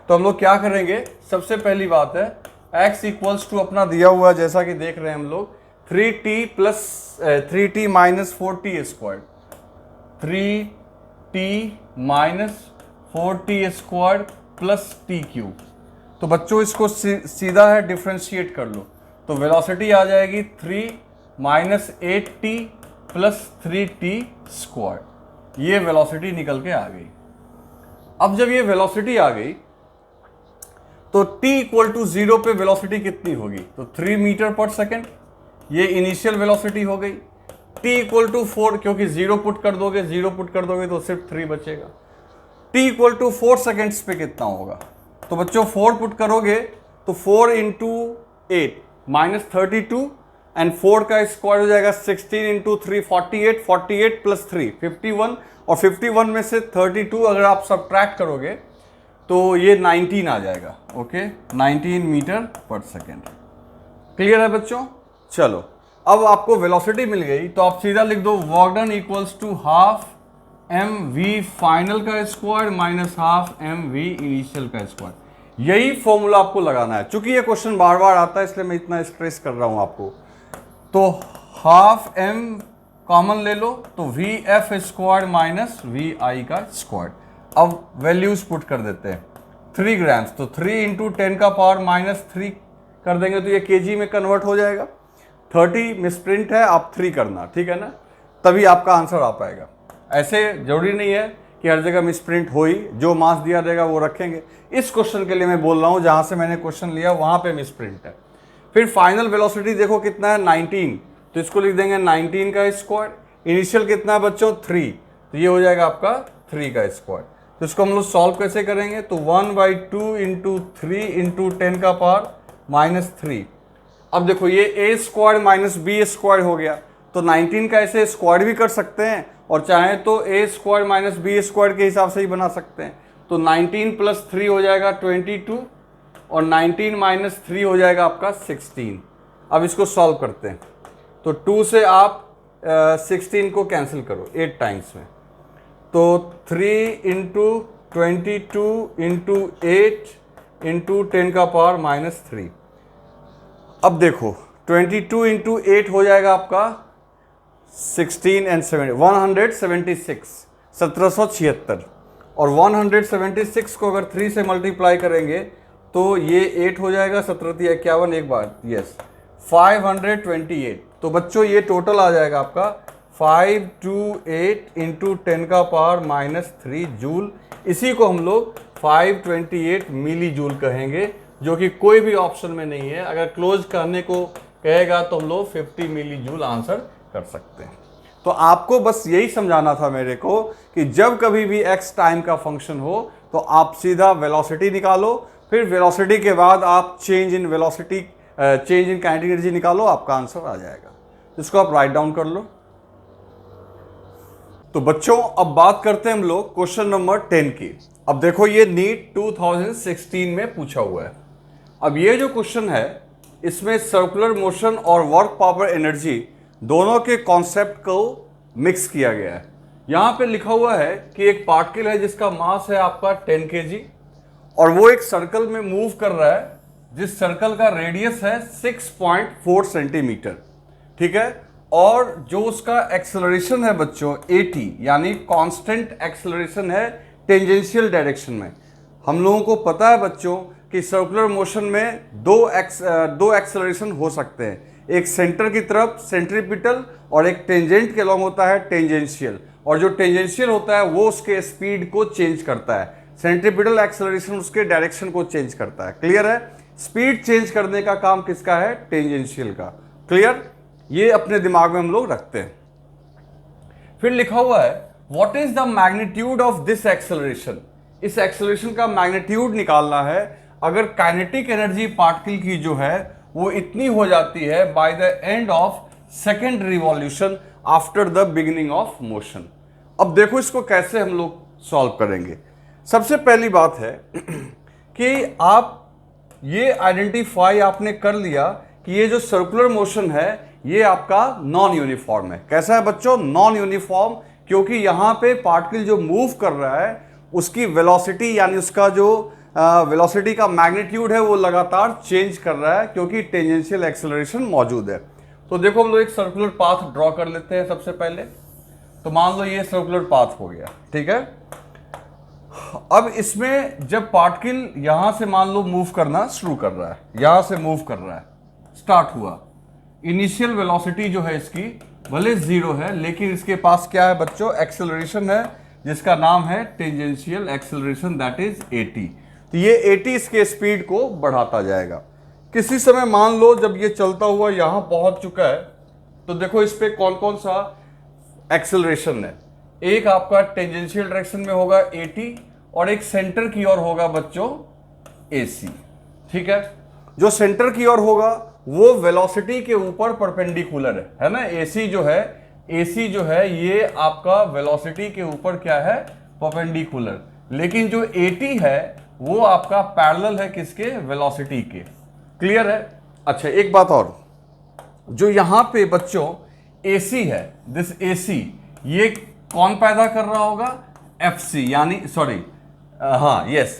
तो हम लोग क्या करेंगे, सबसे पहली बात है x इक्वल्स टू अपना दिया हुआ जैसा कि देख रहे हैं हम लोग 3t - 4t square, 3t - 4t square plus T cube. तो बच्चों इसको सीधा है डिफ्रेंशिएट कर लो, तो वेलोसिटी आ जाएगी 3 - 8t प्लस 3t स्क्वायर। ये वेलोसिटी निकल के आ गई। अब जब ये वेलोसिटी आ गई तो t = 0 पे वेलोसिटी कितनी होगी, तो 3 मीटर पर सेकेंड, ये इनिशियल वेलोसिटी हो गई। t = 4, क्योंकि 0 पुट कर दोगे तो सिर्फ 3 बचेगा। t = 4 सेकेंड्स पे कितना होगा, तो बच्चों 4 पुट करोगे तो 4 × 8 -32 एंड 4 का स्क्वायर हो जाएगा 16 × 3 48, 48 + 3 51, और 51 में से 32 अगर आप सब्ट्रैक्ट करोगे तो ये 19 आ जाएगा। ओके, 19 मीटर पर सेकेंड। क्लियर है बच्चों? चलो अब आपको वेलोसिटी मिल गई तो आप सीधा लिख दो work done equals to ½ mv final का स्क्वायर माइनस ½ mv इनिशियल का स्क्वायर। यही फॉर्मूला आपको लगाना है। चूंकि ये क्वेश्चन बार बार आता है इसलिए मैं इतना स्ट्रेस कर रहा हूं आपको। तो ½ m कॉमन ले लो तो vf स्क्वायर माइनस vi का स्क्वायर। अब वैल्यूज पुट कर देते हैं। 3 ग्राम्स, तो 3 × 10⁻³ कर देंगे तो ये केजी में कन्वर्ट हो जाएगा। 30 मिसप्रिंट है, आप 3 करना, ठीक है ना, तभी आपका आंसर आ पाएगा। ऐसे जरूरी नहीं है कि हर जगह मिसप्रिंट हो ही, जो मास दिया रहेगा वो रखेंगे। इस क्वेश्चन के लिए मैं बोल रहा हूँ जहाँ से मैंने क्वेश्चन लिया वहाँ पे मिसप्रिंट है। फिर फाइनल वेलोसिटी देखो कितना है 19, तो इसको लिख देंगे 19 का स्क्वायर। इनिशियल कितना है बच्चों 3, तो ये हो जाएगा आपका 3 का स्क्वायर। तो इसको हम लोग सॉल्व कैसे करेंगे, तो 1/2 × 3 × 10⁻³ अब देखो ये a square minus b square हो गया, तो 19 का ऐसे स्क्वायर भी कर सकते हैं और चाहे तो a square minus b square के हिसाब से ही बना सकते हैं। तो 19 + 3 हो जाएगा 22 और 19 - 3 हो जाएगा आपका 16। अब इसको सॉल्व करते हैं, तो 2 से आप 16 को कैंसिल करो 8 टाइम्स में, तो 3 × 22 × 8 × 10⁻³ अब देखो 22 × 8 हो जाएगा आपका 16 and 7 176 1776, और 176 को अगर 3 से मल्टीप्लाई करेंगे तो ये 8 हो जाएगा, 17 × 51 एक बार, यस 528। तो बच्चों ये टोटल आ जाएगा आपका 528 × 10⁻³ जूल। इसी को हम लोग 528 मिली जूल कहेंगे, जो कि कोई भी ऑप्शन में नहीं है। अगर क्लोज करने को कहेगा तो हम लोग 50 मिली जूल आंसर कर सकते हैं। तो आपको बस यही समझाना था मेरे को कि जब कभी भी x टाइम का फंक्शन हो तो आप सीधा वेलोसिटी निकालो, फिर वेलोसिटी के बाद आप चेंज इन काइनेटिक एनर्जी निकालो, आपका आंसर आ जाएगा। इसको आप राइट डाउन कर लो। तो बच्चों अब बात करते हैं हम लोग क्वेश्चन नंबर 10 की। अब देखो ये नीट 2016 में पूछा हुआ है। अब ये जो क्वेश्चन है इसमें सर्कुलर मोशन और वर्क पावर एनर्जी दोनों के कॉन्सेप्ट को मिक्स किया गया है। यहां पे लिखा हुआ है कि एक पार्टिकल है जिसका मास है आपका 10 kg और वो एक सर्कल में मूव कर रहा है जिस सर्कल का रेडियस है 6.4 सेंटीमीटर, ठीक है। और जो उसका एक्सेलरेशन है बच्चों 80, यानी कांस्टेंट एक्सेलरेशन है टेंजेंशियल डायरेक्शन में। हम लोगों को पता है बच्चों कि सर्कुलर मोशन में दो एक्सेलरेशन हो सकते हैं, एक सेंटर की तरफ सेंट्रीपिटल और एक टेंजेंट के अलॉन्ग होता है टेंजेंशियल। और जो टेंजेंशियल होता है वो उसके स्पीड को चेंज करता है, सेंट्रीपिटल एक्सेलरेशन उसके डायरेक्शन को चेंज करता है। क्लियर है? स्पीड चेंज करने का काम किसका है? टेंजेंशियल का। क्लियर? ये अपने दिमाग में हम लोग रखते हैं। फिर लिखा हुआ है what is the magnitude of this acceleration. इस एक्सेलरेशन का मैग्नीट्यूड निकालना है अगर काइनेटिक एनर्जी पार्टिकल की जो है वो इतनी हो जाती है by the end of second revolution after the beginning of motion. अब देखो इसको कैसे हम लोग सॉल्व करेंगे। सबसे पहली बात है कि आप ये आइडेंटिफाई आपने कर लिया कि ये जो सर्कुलर मोशन है ये आपका नॉन यूनिफॉर्म है। कैसा है बच्चों? नॉन यूनिफॉर्म, क्योंकि यहां पे पार्टिकल जो मूव कर रहा है उसकी वेलोसिटी यानी उसका जो वेलोसिटी का मैग्नीट्यूड है वो लगातार चेंज कर रहा है क्योंकि टेंजेंशियल एक्सेलरेशन मौजूद है। तो देखो हम लोग एक सर्कुलर पाथ ड्रॉ कर लेते हैं सबसे पहले। तो मान लो ये सर्कुलर पाथ हो गया, ठीक है। अब इसमें जब पार्टिकल यहां से मान लो मूव करना शुरू कर रहा है, यहां से मूव कर रहा है, स्टार्ट हुआ, इनिशियल वेलोसिटी जो है इसकी भले 0 है लेकिन इसके पास क्या है बच्चों? एक्सेलरेशन है जिसका नाम है टेंजेंशियल एक्सेलरेशन, दैट इज 80। तो ये 80 इसके स्पीड को बढ़ाता जाएगा। किसी समय मान लो जब ये चलता हुआ यहां पहुंच चुका है तो देखो इस पे कौन कौन सा एक्सेलरेशन है। एक आपका टेंजेंशियल डायरेक्शन में होगा 80 और एक सेंटर की ओर होगा बच्चों AC, ठीक है। जो सेंटर की ओर होगा वो वेलोसिटी के ऊपर परपेंडिकुलर है ना। AC जो है ये आपका वेलोसिटी के ऊपर क्या है? परपेंडिकुलर। लेकिन जो 80 है वो आपका पैरेलल है किसके? वेलोसिटी के। क्लियर है? अच्छा एक बात और, जो यहां पे बच्चों AC है, दिस AC ये कौन पैदा कर रहा होगा? FC यानी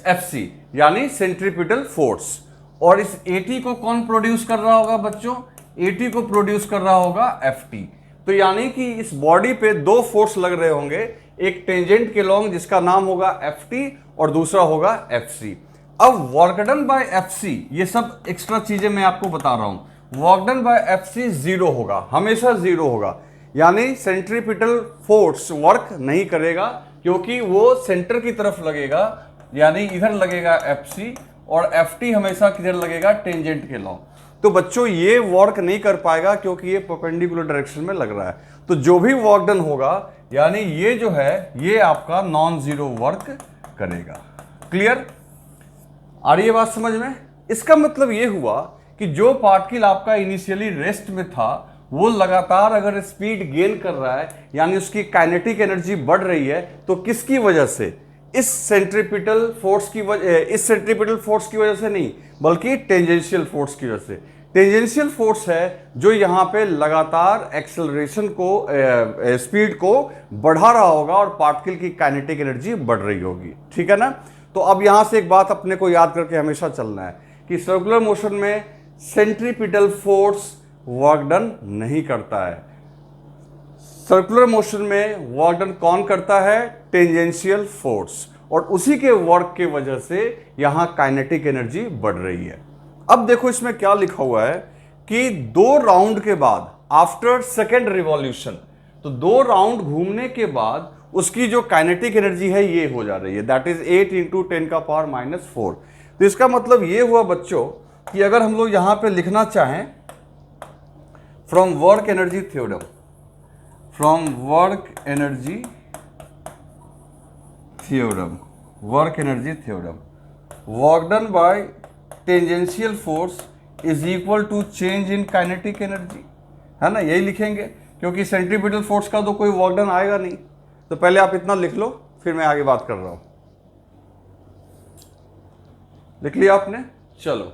FC यानी सेंट्रीपिटल फोर्स। और इस 80 को कौन प्रोड्यूस कर रहा होगा बच्चों? 80 को प्रोड्यूस कर रहा होगा FT। तो यानी कि इस बॉडी पे दो फोर्स लग रहे होंगे, एक टेंजेंट के लॉन्ग जिसका नाम होगा FT और दूसरा होगा FC। अब वर्क डन बाय FC, ये सब एक्स्ट्रा चीजें मैं आपको बता रहा हूं। वर्क डन बाय FC 0 होगा, हमेशा 0 होगा, यानी सेंट्रीपिटल फोर्स वर्क नहीं करेगा क्योंकि वो सेंटर की तरफ लगेगा, यानी इधर लगेगा FC और FT हमेशा किधर लगेगा? टेंजेंट के लॉन्ग। तो बच्चों ये वर्क नहीं कर पाएगा क्योंकि ये परपेंडिकुलर डायरेक्शन में लग रहा है। तो जो भी वर्क डन होगा यानी ये जो है ये आपका नॉन जीरो वर्क करेगा। क्लियर? आ रही है बात समझ में? इसका मतलब ये हुआ कि जो पार्टिकल आपका इनिशियली रेस्ट में था वो लगातार अगर स्पीड गेन कर रहा है यानी उसकी काइनेटिक एनर्जी बढ़ रही है, तो किसकी वजह से? इस सेंट्रीपिटल फोर्स की वजह से नहीं, बल्कि टेंजेंशियल फोर्स की वजह से। टेंजेंशियल फोर्स है जो यहां पे लगातार एक्सेलरेशन को स्पीड को बढ़ा रहा होगा और पार्टिकल की काइनेटिक एनर्जी बढ़ रही होगी। ठीक है ना? तो अब यहां से एक बात अपने को याद करके हमेशा चलना है कि सर्कुलर मोशन में सेंट्रीपिटल फोर्स वर्क डन नहीं करता है। सर्कुलर मोशन में वर्क डन कौन करता है? टेंजेंशियल फोर्स, और उसी के वर्क के वजह से यहां काइनेटिक एनर्जी बढ़ रही है। अब देखो इसमें क्या लिखा हुआ है कि 2 राउंड के बाद, आफ्टर सेकेंड रिवॉल्यूशन, तो 2 राउंड घूमने के बाद उसकी जो काइनेटिक एनर्जी है ये हो जा रही है, दैट इज 8 × 10⁻⁴। तो इसका मतलब ये हुआ बच्चों कि अगर हम लोग यहां पे लिखना चाहें from work energy theorem, work done by tangential force is equal to change in kinetic energy, है ना? यही लिखेंगे क्योंकि सेंट्रीपिटल फोर्स का तो कोई वर्क डन आएगा नहीं। तो पहले आप इतना लिख लो, फिर मैं आगे बात कर रहा हूं। लिख लिया आपने? चलो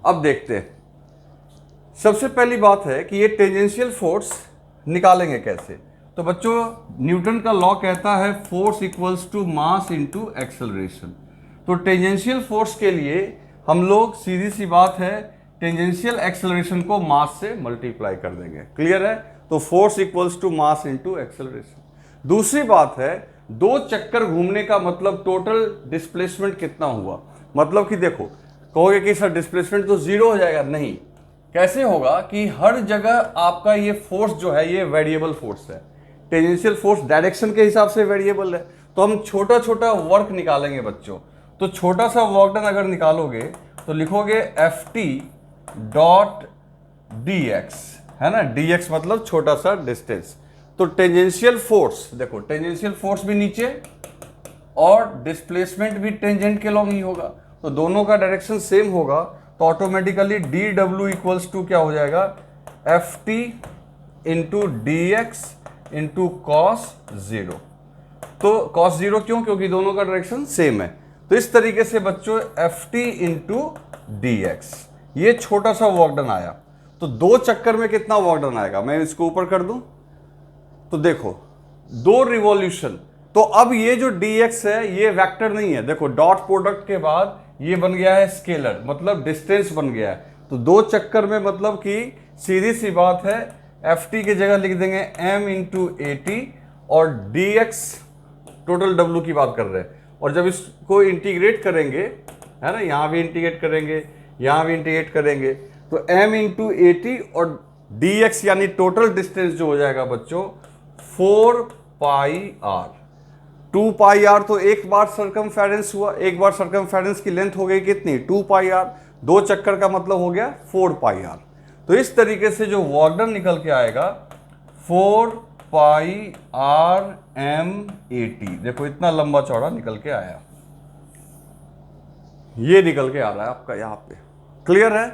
अब देखते हैं। सबसे पहली बात है कि ये टेंजेंशियल फोर्स निकालेंगे कैसे। तो बच्चों न्यूटन का लॉ कहता है force equals to mass into acceleration. तो टेंजेंशियल फोर्स के लिए हम लोग सीधी सी बात है टेंजेंशियल एक्सेलरेशन को मास से मल्टीप्लाई कर देंगे। क्लियर है? तो force equals to mass into acceleration. दूसरी बात है दो चक्कर घूमने का मतलब टोटल डिस्प्लेसमेंट कितना हुआ। मतलब कि देखो कहोगे कि सर डिस्प्लेसमेंट तो जीरो हो जाएगा, नहीं। कैसे होगा कि हर जगह आपका ये फोर्स जो है ये वेरिएबल फोर्स है। टेंजेंशियल फोर्स डायरेक्शन के हिसाब से वेरिएबल है। तो हम छोटा छोटा वर्क निकालेंगे बच्चों। तो छोटा सा वर्क डन अगर निकालोगे तो लिखोगे F T dot D x, है ना। डी एक्स मतलब छोटा सा डिस्टेंस। तो टेंजेंशियल फोर्स देखो, टेंजेंशियल फोर्स भी नीचे और डिस्प्लेसमेंट भी टेंजेंट के लॉन्ग ही होगा। तो दोनों का डायरेक्शन सेम होगा तो automatically D W equals to क्या हो जाएगा, F T into D X into cos zero. तो कॉस जीरो क्यों? क्योंकि दोनों का डायरेक्शन सेम है। तो इस तरीके से बच्चों F T into D x, ये छोटा सा वर्क डन आया। तो दो चक्कर में कितना वर्क डन आएगा, मैं इसको ऊपर कर दूं तो देखो दो रिवॉल्यूशन। तो अब ये जो dx है ये वेक्टर नहीं है। देखो डॉट प्रोडक्ट के बाद ये बन गया है स्केलर, मतलब डिस्टेंस बन गया है। तो दो चक्कर में मतलब कि सीधी सी बात है एफ टी की जगह लिख देंगे m इंटू ए टी और dx टोटल w की बात कर रहे हैं। और जब इसको इंटीग्रेट करेंगे, है ना, यहाँ भी इंटीग्रेट करेंगे, यहाँ भी इंटीग्रेट करेंगे, तो m इंटू ए टी और dx यानी टोटल डिस्टेंस जो हो जाएगा बच्चों 4 पाई आर। 2 पाई आर तो एक बार सरकमफेरेंस हुआ, एक बार सरकमफेरेंस की लेंथ हो गई कितनी, 2 पाई आर। दो चक्कर का मतलब हो गया 4 पाई आर। तो इस तरीके से जो वर्क डन निकल के आएगा 4 पाई आर एम ए टी। देखो इतना लंबा चौड़ा निकल के आया, ये निकल के आ रहा है आपका यहाँ पे। क्लियर है?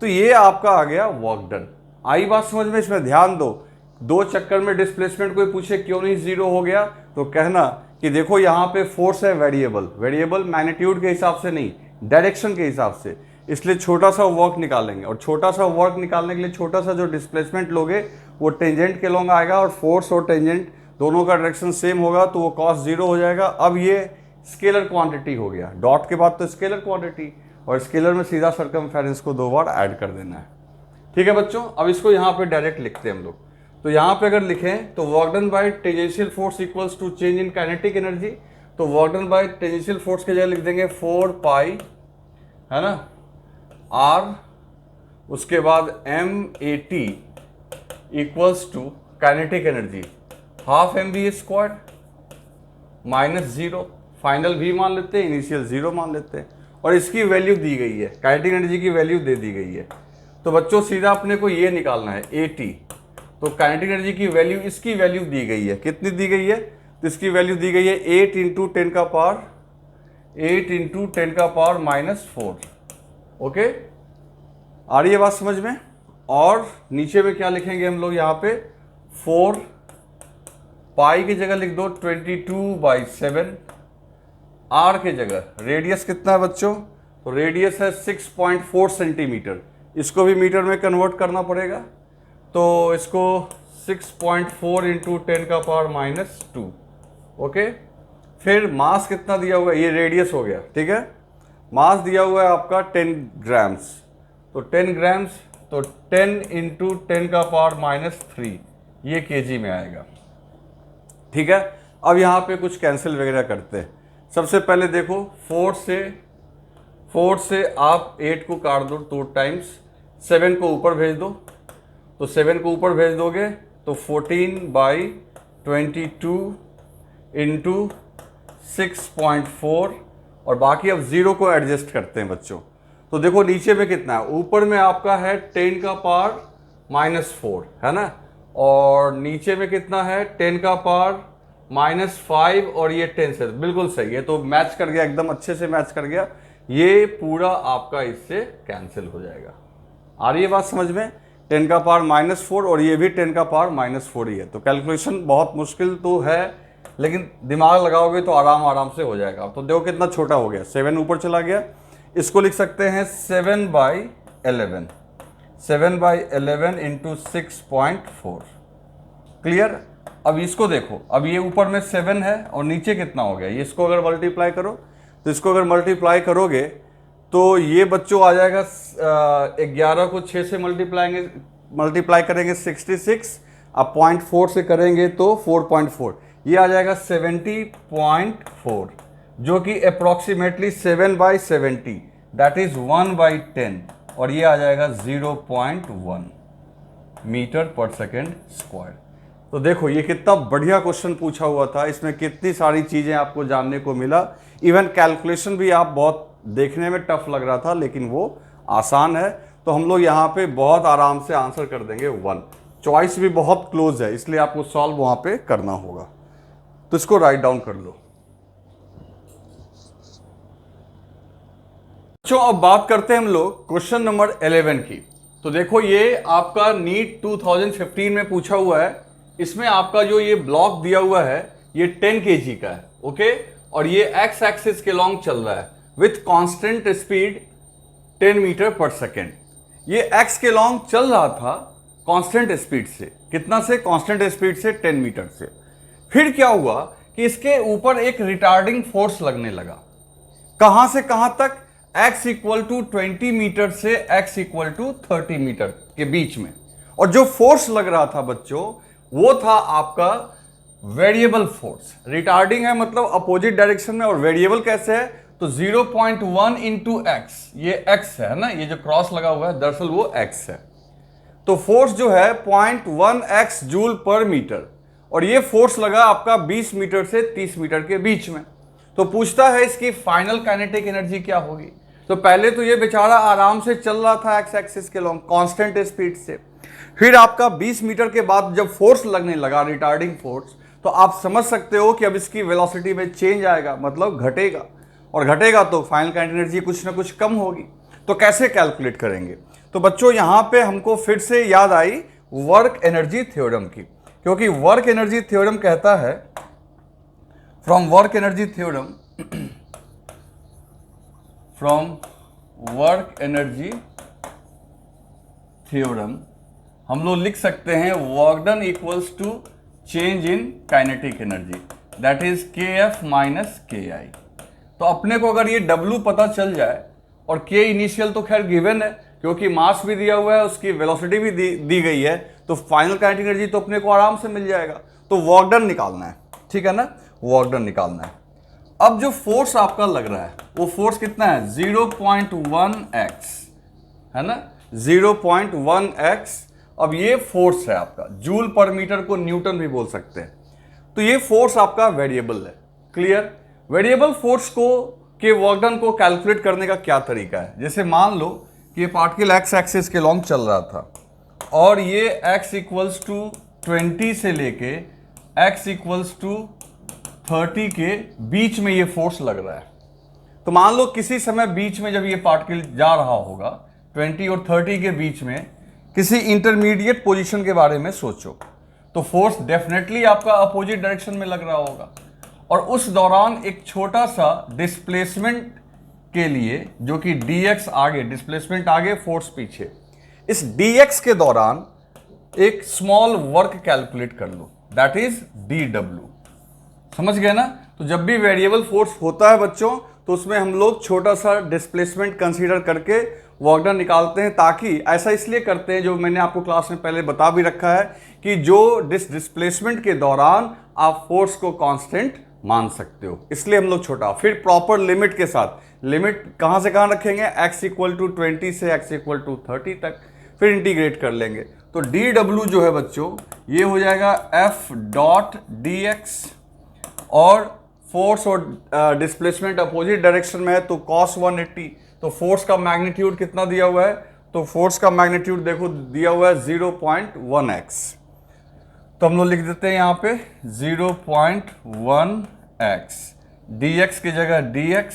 तो ये आपका आ गया वर्क डन। आई बात समझ में? इसमें ध्यान दो, दो चक्कर में डिस्प्लेसमेंट कोई पूछे क्यों नहीं जीरो हो गया तो कहना कि देखो यहाँ पे फोर्स है वेरिएबल, वेरिएबल मैग्नीट्यूड के हिसाब से नहीं, डायरेक्शन के हिसाब से, इसलिए छोटा सा वर्क निकालेंगे। और छोटा सा वर्क निकालने के लिए छोटा सा जो डिस्प्लेसमेंट लोगे वो टेंजेंट के लॉन्ग आएगा और फोर्स और टेंजेंट दोनों का डायरेक्शन सेम होगा तो वो कॉस जीरो हो जाएगा। अब ये स्केलर क्वांटिटी हो गया, डॉट के बाद तो स्केलर क्वांटिटी, और स्केलर में सीधा सरकमफेरेंस को दो बार ऐड कर देना है। ठीक है बच्चों, अब इसको यहाँ पे डायरेक्ट लिखते हैं हम लोग। तो यहाँ पे अगर लिखें तो work done by tangential force equals to change in kinetic energy. तो work done by tangential force के जगह लिख देंगे 4 पाई, है ना, आर, उसके बाद M A T equals to kinetic energy half M B square minus zero, final भी मान लेते हैं, इनिशियल जीरो मान लेते हैं, और इसकी वैल्यू दी गई है, काइनेटिक एनर्जी की वैल्यू दे दी गई है। तो बच्चों सीधा अपने को ये निकालना है ए टी। तो काइनेटिक एनर्जी की वैल्यू, इसकी वैल्यू दी गई है, कितनी दी गई है, तो इसकी वैल्यू दी गई है 8 इंटू 10 का पावर माइनस 4। ओके, आ रही है बात समझ में? और नीचे में क्या लिखेंगे हम लोग, यहाँ पे 4 पाई की जगह लिख दो 22/7, आर के जगह रेडियस कितना है बच्चों, तो रेडियस है 6.4 सेंटीमीटर। इसको भी मीटर में कन्वर्ट करना पड़ेगा, तो इसको 6.4 इंटू 10 का पावर माइनस 2। ओके, फिर मास कितना दिया हुआ है, ये रेडियस हो गया, ठीक है। मास दिया हुआ है आपका 10 ग्राम्स, तो 10 ग्राम्स तो 10 इंटू 10 का पावर माइनस 3, ये केजी में आएगा। ठीक है, अब यहाँ पे कुछ कैंसिल वगैरह करते हैं। सबसे पहले देखो 4 से आप 8 को काट दो 2 टाइम्स, 7 को ऊपर भेज दो, तो 7 को ऊपर भेज दोगे तो 14/22 इंटू 6.4, और बाकी अब 0 को एडजस्ट करते हैं बच्चों। तो देखो नीचे में कितना है, ऊपर में आपका है 10 का पावर माइनस 4, है ना, और नीचे में कितना है 10 का पावर माइनस 5, और ये 10 से बिल्कुल सही है, तो मैच कर गया, एकदम अच्छे से मैच कर गया। ये पूरा आपका इससे कैंसिल हो जाएगा। आ रही है बात समझ में? 10 का पावर माइनस 4 और ये भी 10 का पावर माइनस 4 ही है। तो कैलकुलेशन बहुत मुश्किल तो है, लेकिन दिमाग लगाओगे तो आराम से हो जाएगा। तो देखो कितना छोटा हो गया, 7 ऊपर चला गया, इसको लिख सकते हैं 7/8 11, 7/11 इंटू 6.4। क्लियर। अब इसको देखो, अब ये ऊपर में 7 है और नीचे कितना हो गया, ये इसको अगर मल्टीप्लाई करो तो इसको अगर मल्टीप्लाई करोगे तो ये बच्चों आ जाएगा 11 को 6 से मल्टीप्लाई करेंगे 66, अब 0.4 से करेंगे तो 4.4, ये आ जाएगा 70.4, जो कि अप्रॉक्सीमेटली 7/70 दैट इज 1/10, और ये आ जाएगा 0.1 मीटर पर सेकेंड स्क्वायर। तो देखो ये कितना बढ़िया क्वेश्चन पूछा हुआ था, इसमें कितनी सारी चीजें आपको जानने को मिला। इवन कैलकुलेशन भी आप बहुत देखने में टफ लग रहा था, लेकिन वो आसान है। तो हम लोग यहाँ पे बहुत आराम से आंसर कर देंगे 1। चॉइस भी बहुत क्लोज है, इसलिए आपको सॉल्व वहां पे करना होगा। तो इसको राइट डाउन कर लो। बच्चों अब बात करते हैं हम लोग क्वेश्चन नंबर 11 की। तो देखो ये आपका नीट 2015 में पूछा हुआ है। इसमें आपका जो ये ब्लॉक दिया हुआ है ये 10 kg का है, ओके, और ये एक्स एक्सिस के लॉन्ग चल रहा है विथ कांस्टेंट स्पीड 10 मीटर पर सेकेंड। ये एक्स के लॉन्ग चल रहा था कांस्टेंट स्पीड से, कितना से, कांस्टेंट स्पीड से 10 मीटर से। फिर क्या हुआ कि इसके ऊपर एक रिटार्डिंग फोर्स लगने लगा। कहां से कहां तक, x इक्वल टू 20 मीटर से x इक्वल टू 30 मीटर के बीच में। और जो फोर्स लग रहा था बच्चों वो था आपका वेरिएबल फोर्स। रिटार्डिंग है मतलब अपोजिट डायरेक्शन में, और वेरिएबल कैसे है, तो 0.1 इंटू एक्स, ये x है ना, ये जो क्रॉस लगा हुआ है दरअसल वो x है। तो फोर्स जो है 0.1x जूल पर मीटर, और ये फोर्स लगा आपका 20 मीटर से 30 मीटर के बीच में। तो पूछता है इसकी फाइनल काइनेटिक एनर्जी क्या होगी। तो पहले तो ये बेचारा आराम से चल रहा था एक्स एक्सिस के लॉन्ग कांस्टेंट स्पीड से। फिर आपका 20 मीटर के बाद जब फोर्स लगने लगा, रिटार्डिंग फोर्स, तो आप समझ सकते हो कि अब इसकी वेलोसिटी में चेंज आएगा, मतलब घटेगा, और घटेगा तो फाइनल काइनेटिक एनर्जी कुछ ना कुछ कम होगी। तो कैसे कैलकुलेट करेंगे। तो बच्चों यहां पे हमको फिर से याद आई वर्क एनर्जी थ्योरम की, क्योंकि वर्क एनर्जी थ्योरम कहता है, from work energy theorem, from work energy theorem हम लोग लिख सकते हैं work done equals to change in kinetic energy, that is kF minus KI। तो अपने को अगर ये W पता चल जाए, और K इनिशियल तो खैर गिवन है क्योंकि मास भी दिया हुआ है, उसकी वेलोसिटी भी दी गई है, तो फाइनल काइनेटिक एनर्जी तो अपने को आराम से मिल जाएगा। तो वर्क डन निकालना है, ठीक है ना, वर्क डन निकालना है। अब जो फोर्स आपका लग रहा है वो फोर्स कितना है, 0.1x है ना, 0.1x। अब ये फोर्स है आपका, जूल पर मीटर को न्यूटन भी बोल सकते हैं। तो ये फोर्स आपका वेरिएबल है। क्लियर। वेरिएबल फोर्स को के वर्क डन को कैलकुलेट करने का क्या तरीका है। जैसे मान लो कि ये पार्टिकल एक्स एक्सिस के लॉन्ग चल रहा था, और ये x इक्वल्स टू 20 से लेके x इक्वल्स टू 30 के बीच में ये फोर्स लग रहा है। तो मान लो किसी समय बीच में जब ये पार्टिकल जा रहा होगा 20 और 30 के बीच में, किसी इंटरमीडिएट पोजीशन के बारे में सोचो, तो फोर्स डेफिनेटली आपका अपोजिट डायरेक्शन में लग रहा होगा, और उस दौरान एक छोटा सा डिस्प्लेसमेंट के लिए, जो कि dx आगे, डिस्प्लेसमेंट आगे, फोर्स पीछे, इस dx के दौरान एक स्मॉल वर्क कैलकुलेट कर लो, दैट इज dw। समझ गए ना। तो जब भी वेरिएबल फोर्स होता है बच्चों, तो उसमें हम लोग छोटा सा डिस्प्लेसमेंट कंसीडर करके वर्क डन निकालते हैं। ताकि ऐसा इसलिए करते हैं, जो मैंने आपको क्लास में पहले बता भी रखा है, कि जो डिस्प्लेसमेंट के दौरान आप फोर्स को कांस्टेंट मान सकते हो, इसलिए हम लोग छोटा। फिर प्रॉपर लिमिट के साथ, लिमिट कहां से कहां रखेंगे, x इक्वल टू 20 से x इक्वल टू 30 तक, फिर इंटीग्रेट कर लेंगे। तो dw जो है बच्चों ये हो जाएगा f डॉट dx, और फोर्स और डिस्प्लेसमेंट अपोजिट डायरेक्शन में है तो cos 180। तो फोर्स का मैग्नीट्यूड कितना दिया हुआ है, तो फोर्स का मैग्नीट्यूड देखो दिया हुआ है 0.1x। तो हम लोग लिख देते हैं यहाँ पे 0.1x, dx की जगह dx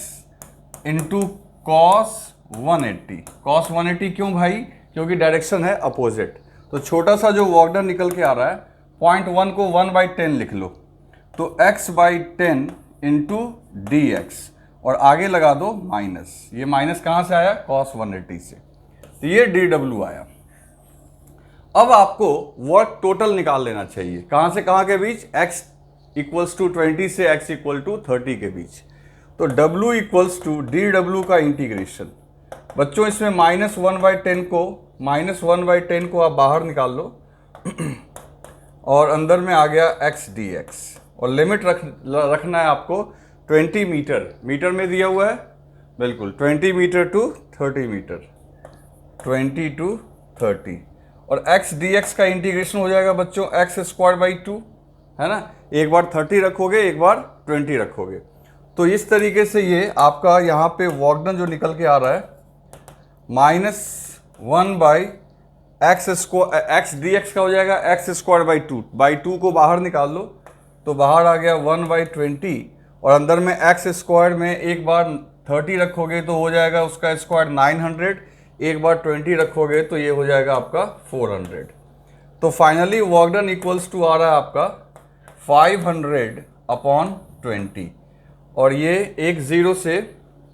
इंटू cos 180। cos 180 क्यों भाई, क्योंकि डायरेक्शन है अपोजिट। तो छोटा सा जो वर्क डन निकल के आ रहा है, 0.1 को 1/10 लिख लो, तो x/10 इंटू dx, और आगे लगा दो माइनस। ये माइनस कहां से आया, cos 180 से। तो ये dw आया। अब आपको वर्क टोटल निकाल लेना चाहिए, कहां से कहां के बीच, x इक्वल्स टू 20 से x इक्वल टू 30 के बीच। तो w इक्वल्स टू dw का इंटीग्रेशन, बच्चों इसमें -1/10 को आप बाहर निकाल लो और अंदर में आ गया x dx, और लिमिट रखना है आपको 20 मीटर, मीटर में दिया हुआ है बिल्कुल 20 मीटर टू 30 मीटर, 20 टू 30, और x dx का इंटीग्रेशन हो जाएगा बच्चों x²/2, है ना, एक बार 30 रखोगे एक बार 20 रखोगे। तो इस तरीके से ये आपका यहाँ पे वर्क डन जो निकल के आ रहा है -1/x dx का हो जाएगा x²/2 को बाहर निकाल लो, तो बाहर आ गया 1/20, और अंदर में x² में एक बार 30 रखोगे तो हो जाएगा उसका स्क्वायर 900, एक बार 20 रखोगे तो ये हो जाएगा आपका 400। तो finally work done equals to आ रहा है आपका 500/20, और ये एक जीरो से,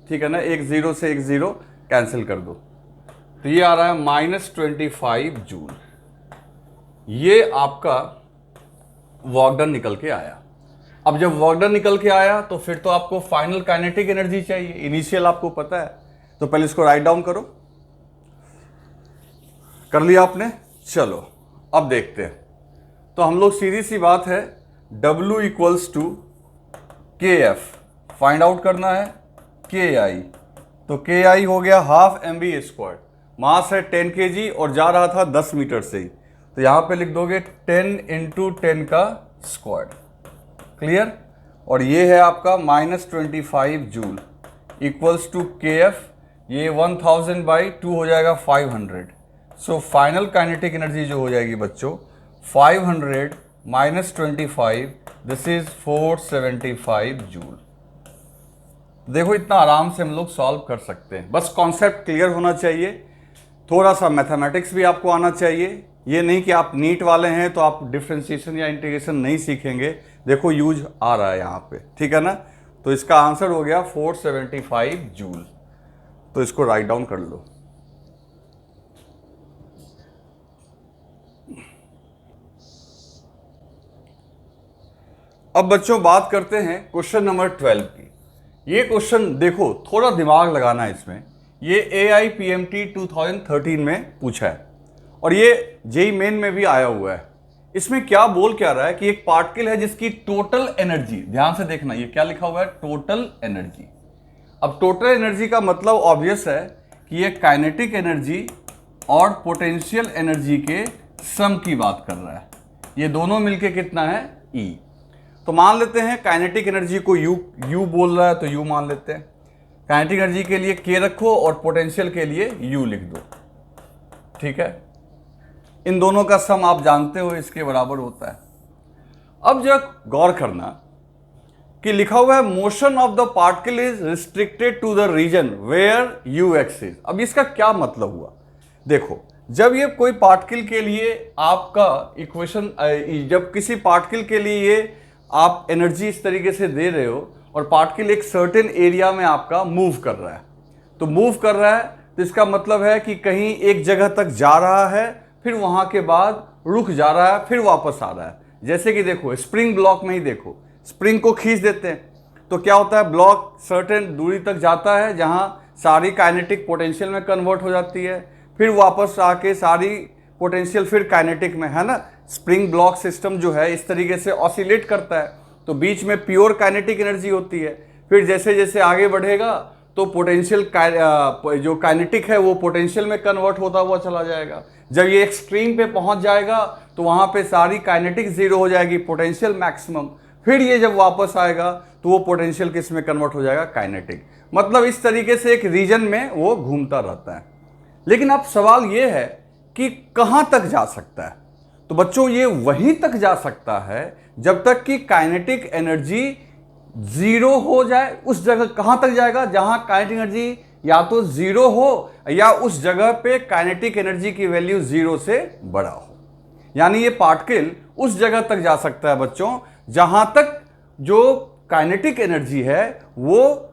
ठीक है ना, एक जीरो से एक जीरो कैंसिल कर दो, तो ये आ रहा है -25 जूल। ये आपका वर्क डन निकल के आया। अब जब वर्क डन निकल के आया तो फिर तो आपको फाइनल काइनेटिक एनर्जी चाहिए, इनिशियल आपको पता है, तो पहले इसको राइट डाउन करो। कर लिया आपने, चलो अब देखते हैं। तो हम लोग सीधी सी बात है W equals to KF find out करना है, KI, तो KI हो गया 12 mv², मास है 10 kg और जा रहा था 10 मीटर से ही, तो यहां पे लिख दोगे 10 × 10 का स्क्वायर, क्लियर। और ये है आपका -25 जूल इक्वल्स टू KF, ये 1000/2 हो जाएगा 500। सो फाइनल काइनेटिक एनर्जी जो हो जाएगी बच्चों 500 -25, दिस इज 475 जूल। देखो इतना आराम से हम लोग सॉल्व कर सकते हैं, बस कॉन्सेप्ट क्लियर होना चाहिए, थोड़ा सा मैथमेटिक्स भी आपको आना चाहिए। ये नहीं कि आप नीट वाले हैं तो आप डिफरेंशिएशन या इंटीग्रेशन नहीं सीखेंगे, देखो यूज आ रहा है यहाँ पे, ठीक है ना। तो इसका आंसर हो गया 475 जूल, तो इसको राइट डाउन कर लो। अब बच्चों बात करते हैं क्वेश्चन नंबर 12 की। ये क्वेश्चन देखो थोड़ा दिमाग लगाना है इसमें, ये AIPMT 2013 में पूछा है और ये जेई मेन में भी आया हुआ है। इसमें क्या बोल क्या रहा है कि एक पार्टिकल है जिसकी टोटल एनर्जी, ध्यान से देखना ये क्या लिखा हुआ है, टोटल एनर्जी। अब टोटल एनर्जी का मतलब ऑब्वियस है कि ये काइनेटिक एनर्जी और पोटेंशियल एनर्जी के सम की बात कर रहा है, ये दोनों मिलके कितना है, E। तो मान लेते हैं काइनेटिक एनर्जी को U बोल रहा है तो U मान लेते हैं, काइनेटिक एनर्जी के लिए K रखो और पोटेंशियल के लिए U लिख दो, ठीक है। इन दोनों का सम आप जानते हो इसके बराबर होता है। अब जब गौर करना कि लिखा हुआ है motion of the particle is restricted to the region where U axis. अब इसका क्या मतलब हुआ, देखो जब ये कोई पार्टिकल के लिए आपका इक्वेशन, जब किसी पार्टिकल के लिए आप एनर्जी इस तरीके से दे रहे हो और पार्टिकल एक सर्टेन एरिया में आपका मूव कर रहा है, तो मूव कर रहा है तो इसका मतलब है कि कहीं एक जगह तक जा रहा है, फिर वहां के बाद रुक जा रहा है, फिर वापस आ रहा है। जैसे कि देखो स्प्रिंग ब्लॉक में ही देखो, स्प्रिंग को खींच देते हैं तो क्या होता है, ब्लॉक सर्टेन दूरी तक जाता है जहां सारी काइनेटिक पोटेंशियल में कन्वर्ट हो जाती है, फिर वापस आके सारी पोटेंशियल फिर काइनेटिक में, है ना। स्प्रिंग ब्लॉक सिस्टम जो है इस तरीके से ऑसिलेट करता है, तो बीच में प्योर काइनेटिक एनर्जी होती है, फिर जैसे जैसे आगे बढ़ेगा तो पोटेंशियल जो काइनेटिक है वो पोटेंशियल में कन्वर्ट होता हुआ चला जाएगा। जब ये एक्सट्रीम पे पहुंच जाएगा तो वहां पे सारी काइनेटिक जीरो हो जाएगी, पोटेंशियल मैक्सिमम, फिर ये जब वापस आएगा तो वो पोटेंशियल किस में कन्वर्ट हो जाएगा, काइनेटिक। मतलब इस तरीके से एक रीजन में वो घूमता रहता है। लेकिन अब सवाल ये है कि कहां तक जा सकता है, तो बच्चों ये वहीं तक जा सकता है जब तक कि काइनेटिक एनर्जी जीरो हो जाए। उस जगह कहां तक जाएगा जहां काइनेटिक एनर्जी या तो जीरो हो या उस जगह पे काइनेटिक एनर्जी की वैल्यू जीरो से बड़ा हो। यानी ये पार्टिकल उस जगह तक जा सकता है बच्चों जहां तक जो काइनेटिक एनर्जी है वो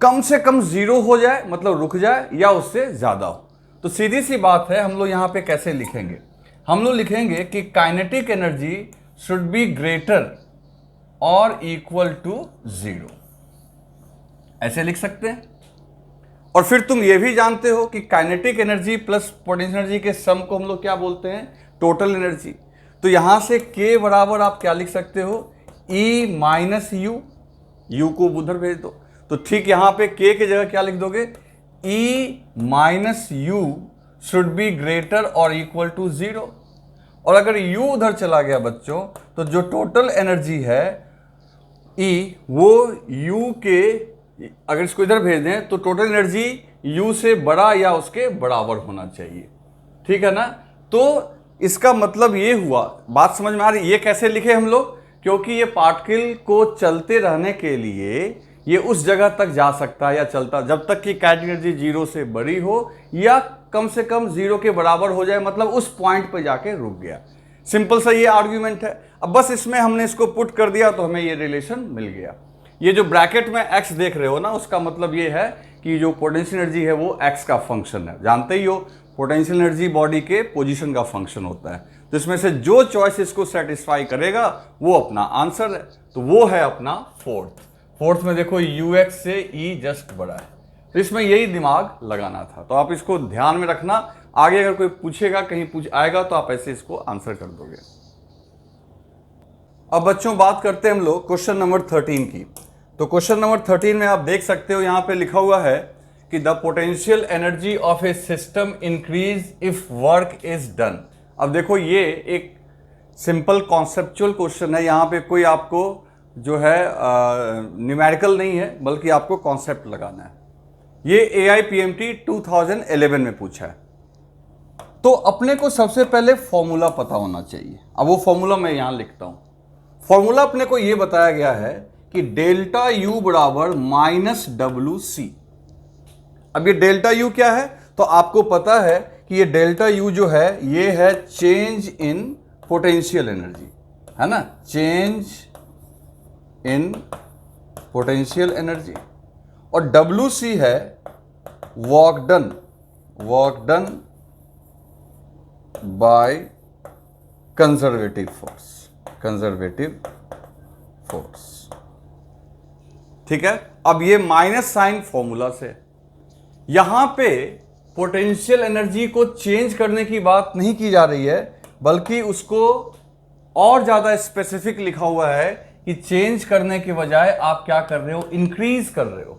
कम से कम जीरो हो जाए, मतलब रुक जाए, या उससे ज्यादा हो। तो सीधी सी बात है, हम लोग यहाँ पे कैसे लिखेंगे, हम लोग लिखेंगे कि kinetic energy should be greater और इक्वल टू 0, ऐसे लिख सकते हैं। और फिर तुम ये भी जानते हो कि kinetic energy plus potential energy के सम को हम लोग क्या बोलते हैं, टोटल एनर्जी। तो यहां से K बराबर आप क्या लिख सकते हो, E माइनस यू को उधर भेज दो। तो ठीक यहां पे K की जगह क्या लिख दोगे, E minus you should be greater और इक्वल टू 0। और अगर U उधर चला गया बच्चों, तो जो टोटल एनर्जी है E, वो U के, अगर इसको इधर भेज दें तो टोटल एनर्जी U से बड़ा या उसके बराबर होना चाहिए, ठीक है ना। तो इसका मतलब ये हुआ, बात समझ में आ रही, ये कैसे लिखे हम लोग, क्योंकि ये पार्टिकल को चलते रहने के लिए ये उस जगह तक जा सकता है या चलता जब तक कि काइनेटिक एनर्जी 0 से बड़ी हो या कम से कम 0 के बराबर हो जाए, मतलब उस पॉइंट पे जाके रुक गया। सिंपल सा ये आर्ग्यूमेंट है। अब बस इसमें हमने इसको पुट कर दिया तो हमें ये रिलेशन मिल गया। ये जो ब्रैकेट में x देख रहे हो ना, उसका मतलब ये है कि जो पोटेंशियल एनर्जी है वो x का फंक्शन है। जानते ही हो पोटेंशियल एनर्जी बॉडी के पोजीशन का फंक्शन होता है। तो इसमें से जो चॉइस इसको सेटिस्फाई करेगा वो अपना आंसर है। तो वो है अपना फोर्थ में देखो ux से E जस्ट बड़ा है। तो इसमें यही दिमाग लगाना था। तो आप इसको ध्यान में रखना, आगे अगर कोई पूछेगा, कहीं पूछ आएगा तो आप ऐसे इसको आंसर कर दोगे। अब बच्चों बात करते हैं हम लोग क्वेश्चन नंबर 13 की। तो क्वेश्चन नंबर 13 में आप देख सकते हो यहाँ पे लिखा हुआ है कि the potential energy of A system increase if work is done. अब देखो ये एक सिंपल कॉन्सेप्चुअल क्वेश्चन है, यहाँ पे कोई आपको जो है न्यूमेरिकल नहीं है, बल्कि आपको कॉन्सेप्ट लगाना है। ये AIPMT 2011 में पूछा है। तो अपने को सबसे पहले फॉर्मूला पता होना चाहिए। अब वो फॉर्मूला मैं यहां लिखता हूं। फॉर्मूला अपने को ये बताया गया है कि डेल्टा U बराबर माइनस WC। अब ये डेल्टा U क्या है, तो आपको पता है कि ये डेल्टा U जो है ये है चेंज इन पोटेंशियल एनर्जी, है ना, चेंज इन पोटेंशियल एनर्जी। और WC है work done by conservative force, ठीक है। अब ये माइनस साइन फॉर्मूला से, यहां पे पोटेंशियल एनर्जी को चेंज करने की बात नहीं की जा रही है, बल्कि उसको और ज्यादा स्पेसिफिक लिखा हुआ है कि चेंज करने के बजाय आप क्या कर रहे हो, इंक्रीज कर रहे हो।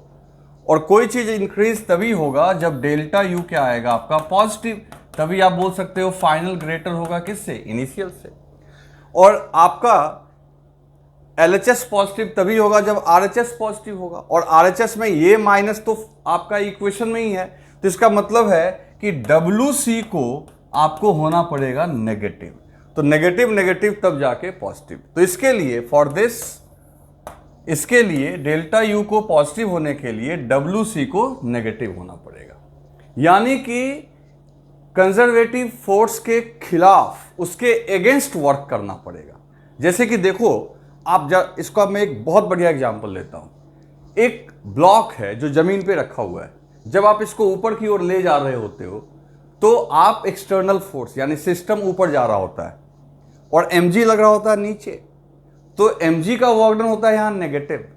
और कोई चीज इंक्रीज तभी होगा जब डेल्टा U क्या आएगा आपका पॉजिटिव, तभी आप बोल सकते हो फाइनल ग्रेटर होगा किससे, इनिशियल से। और आपका LHS पॉजिटिव तभी होगा जब RHS पॉजिटिव होगा, और RHS में ये माइनस तो आपका इक्वेशन में ही है। तो इसका मतलब है कि WC को आपको होना पड़ेगा नेगेटिव। तो नेगेटिव तब जाके पॉजिटिव। तो इसके लिए इसके लिए डेल्टा U को पॉजिटिव होने के लिए WC को नेगेटिव होना पड़ेगा, यानी कि कंजर्वेटिव फोर्स के खिलाफ, उसके अगेंस्ट वर्क करना पड़ेगा। जैसे कि देखो आप इसको मैं एक बहुत बढ़िया एग्जांपल लेता हूं। एक ब्लॉक है जो जमीन पे रखा हुआ है, जब आप इसको ऊपर की ओर ले जा रहे होते हो तो आप एक्सटर्नल फोर्स यानी सिस्टम ऊपर जा रहा होता है और mg लग रहा होता है नीचे, तो mg का वर्क डन होता है यहां नेगेटिव,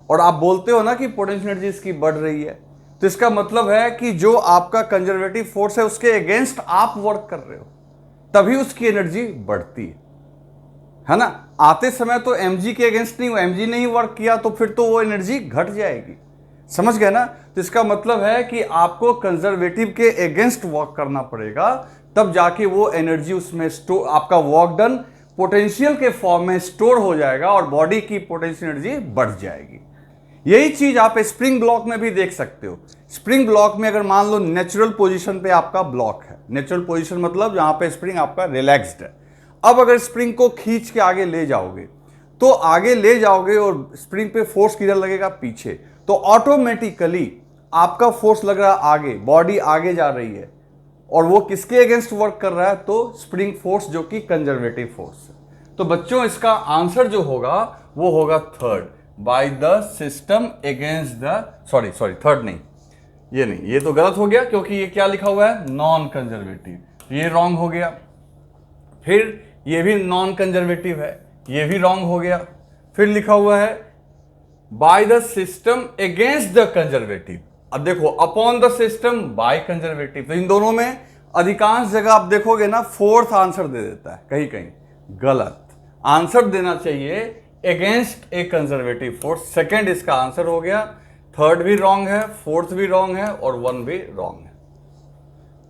और आप बोलते हो ना कि पोटेंशियल एनर्जी इसकी बढ़ रही है। तो इसका मतलब है कि जो आपका कंजर्वेटिव फोर्स है उसके अगेंस्ट आप वर्क कर रहे हो, तभी उसकी एनर्जी बढ़ती है ना। आते समय तो mg के अगेंस्ट नहीं, mg ने ही वर्क किया तो फिर तो वो एनर्जी घट जाएगी, समझ गए ना। तो इसका मतलब है कि आपको कंजर्वेटिव के अगेंस्ट वर्क करना पड़ेगा, तब जाके वो एनर्जी उसमें स्टोर, आपका वर्क डन पोटेंशियल के फॉर्म में स्टोर हो जाएगा और बॉडी की पोटेंशियल एनर्जी बढ़ जाएगी। यही चीज आप स्प्रिंग ब्लॉक में भी देख सकते हो। स्प्रिंग ब्लॉक में अगर मान लो नेचुरल पोजीशन पे आपका ब्लॉक है, नेचुरल पोजीशन मतलब जहां पे स्प्रिंग आपका रिलैक्स्ड है। अब अगर स्प्रिंग को खींच के आगे ले जाओगे तो आगे ले जाओगे और स्प्रिंग पे फोर्स किधर लगेगा, पीछे, तो ऑटोमेटिकली आपका फोर्स लग रहा है आगे, बॉडी आगे जा रही है, और वो किसके अगेंस्ट वर्क कर रहा है, तो स्प्रिंग फोर्स जो कि कंजर्वेटिव फोर्स है। तो बच्चों इसका आंसर जो होगा वो होगा third, by the system against the, sorry third नहीं, ये नहीं, ये तो गलत हो गया क्योंकि ये क्या लिखा हुआ है, नॉन कंजर्वेटिव, तो ये रॉन्ग हो गया। फिर ये भी नॉन कंजर्वेटिव है, ये भी रॉन्ग हो गया। फिर लिखा हुआ है by the system against the conservative. अब देखो upon the system by conservative, तो इन दोनों में अधिकांश जगह आप देखोगे ना फोर्थ आंसर दे देता है, कहीं कहीं गलत। आंसर देना चाहिए अगेंस्ट ए कंजर्वेटिव फोर्स। सेकेंड इसका आंसर हो गया, थर्ड भी रॉन्ग है, फोर्थ भी रॉन्ग है और वन भी रॉन्ग है।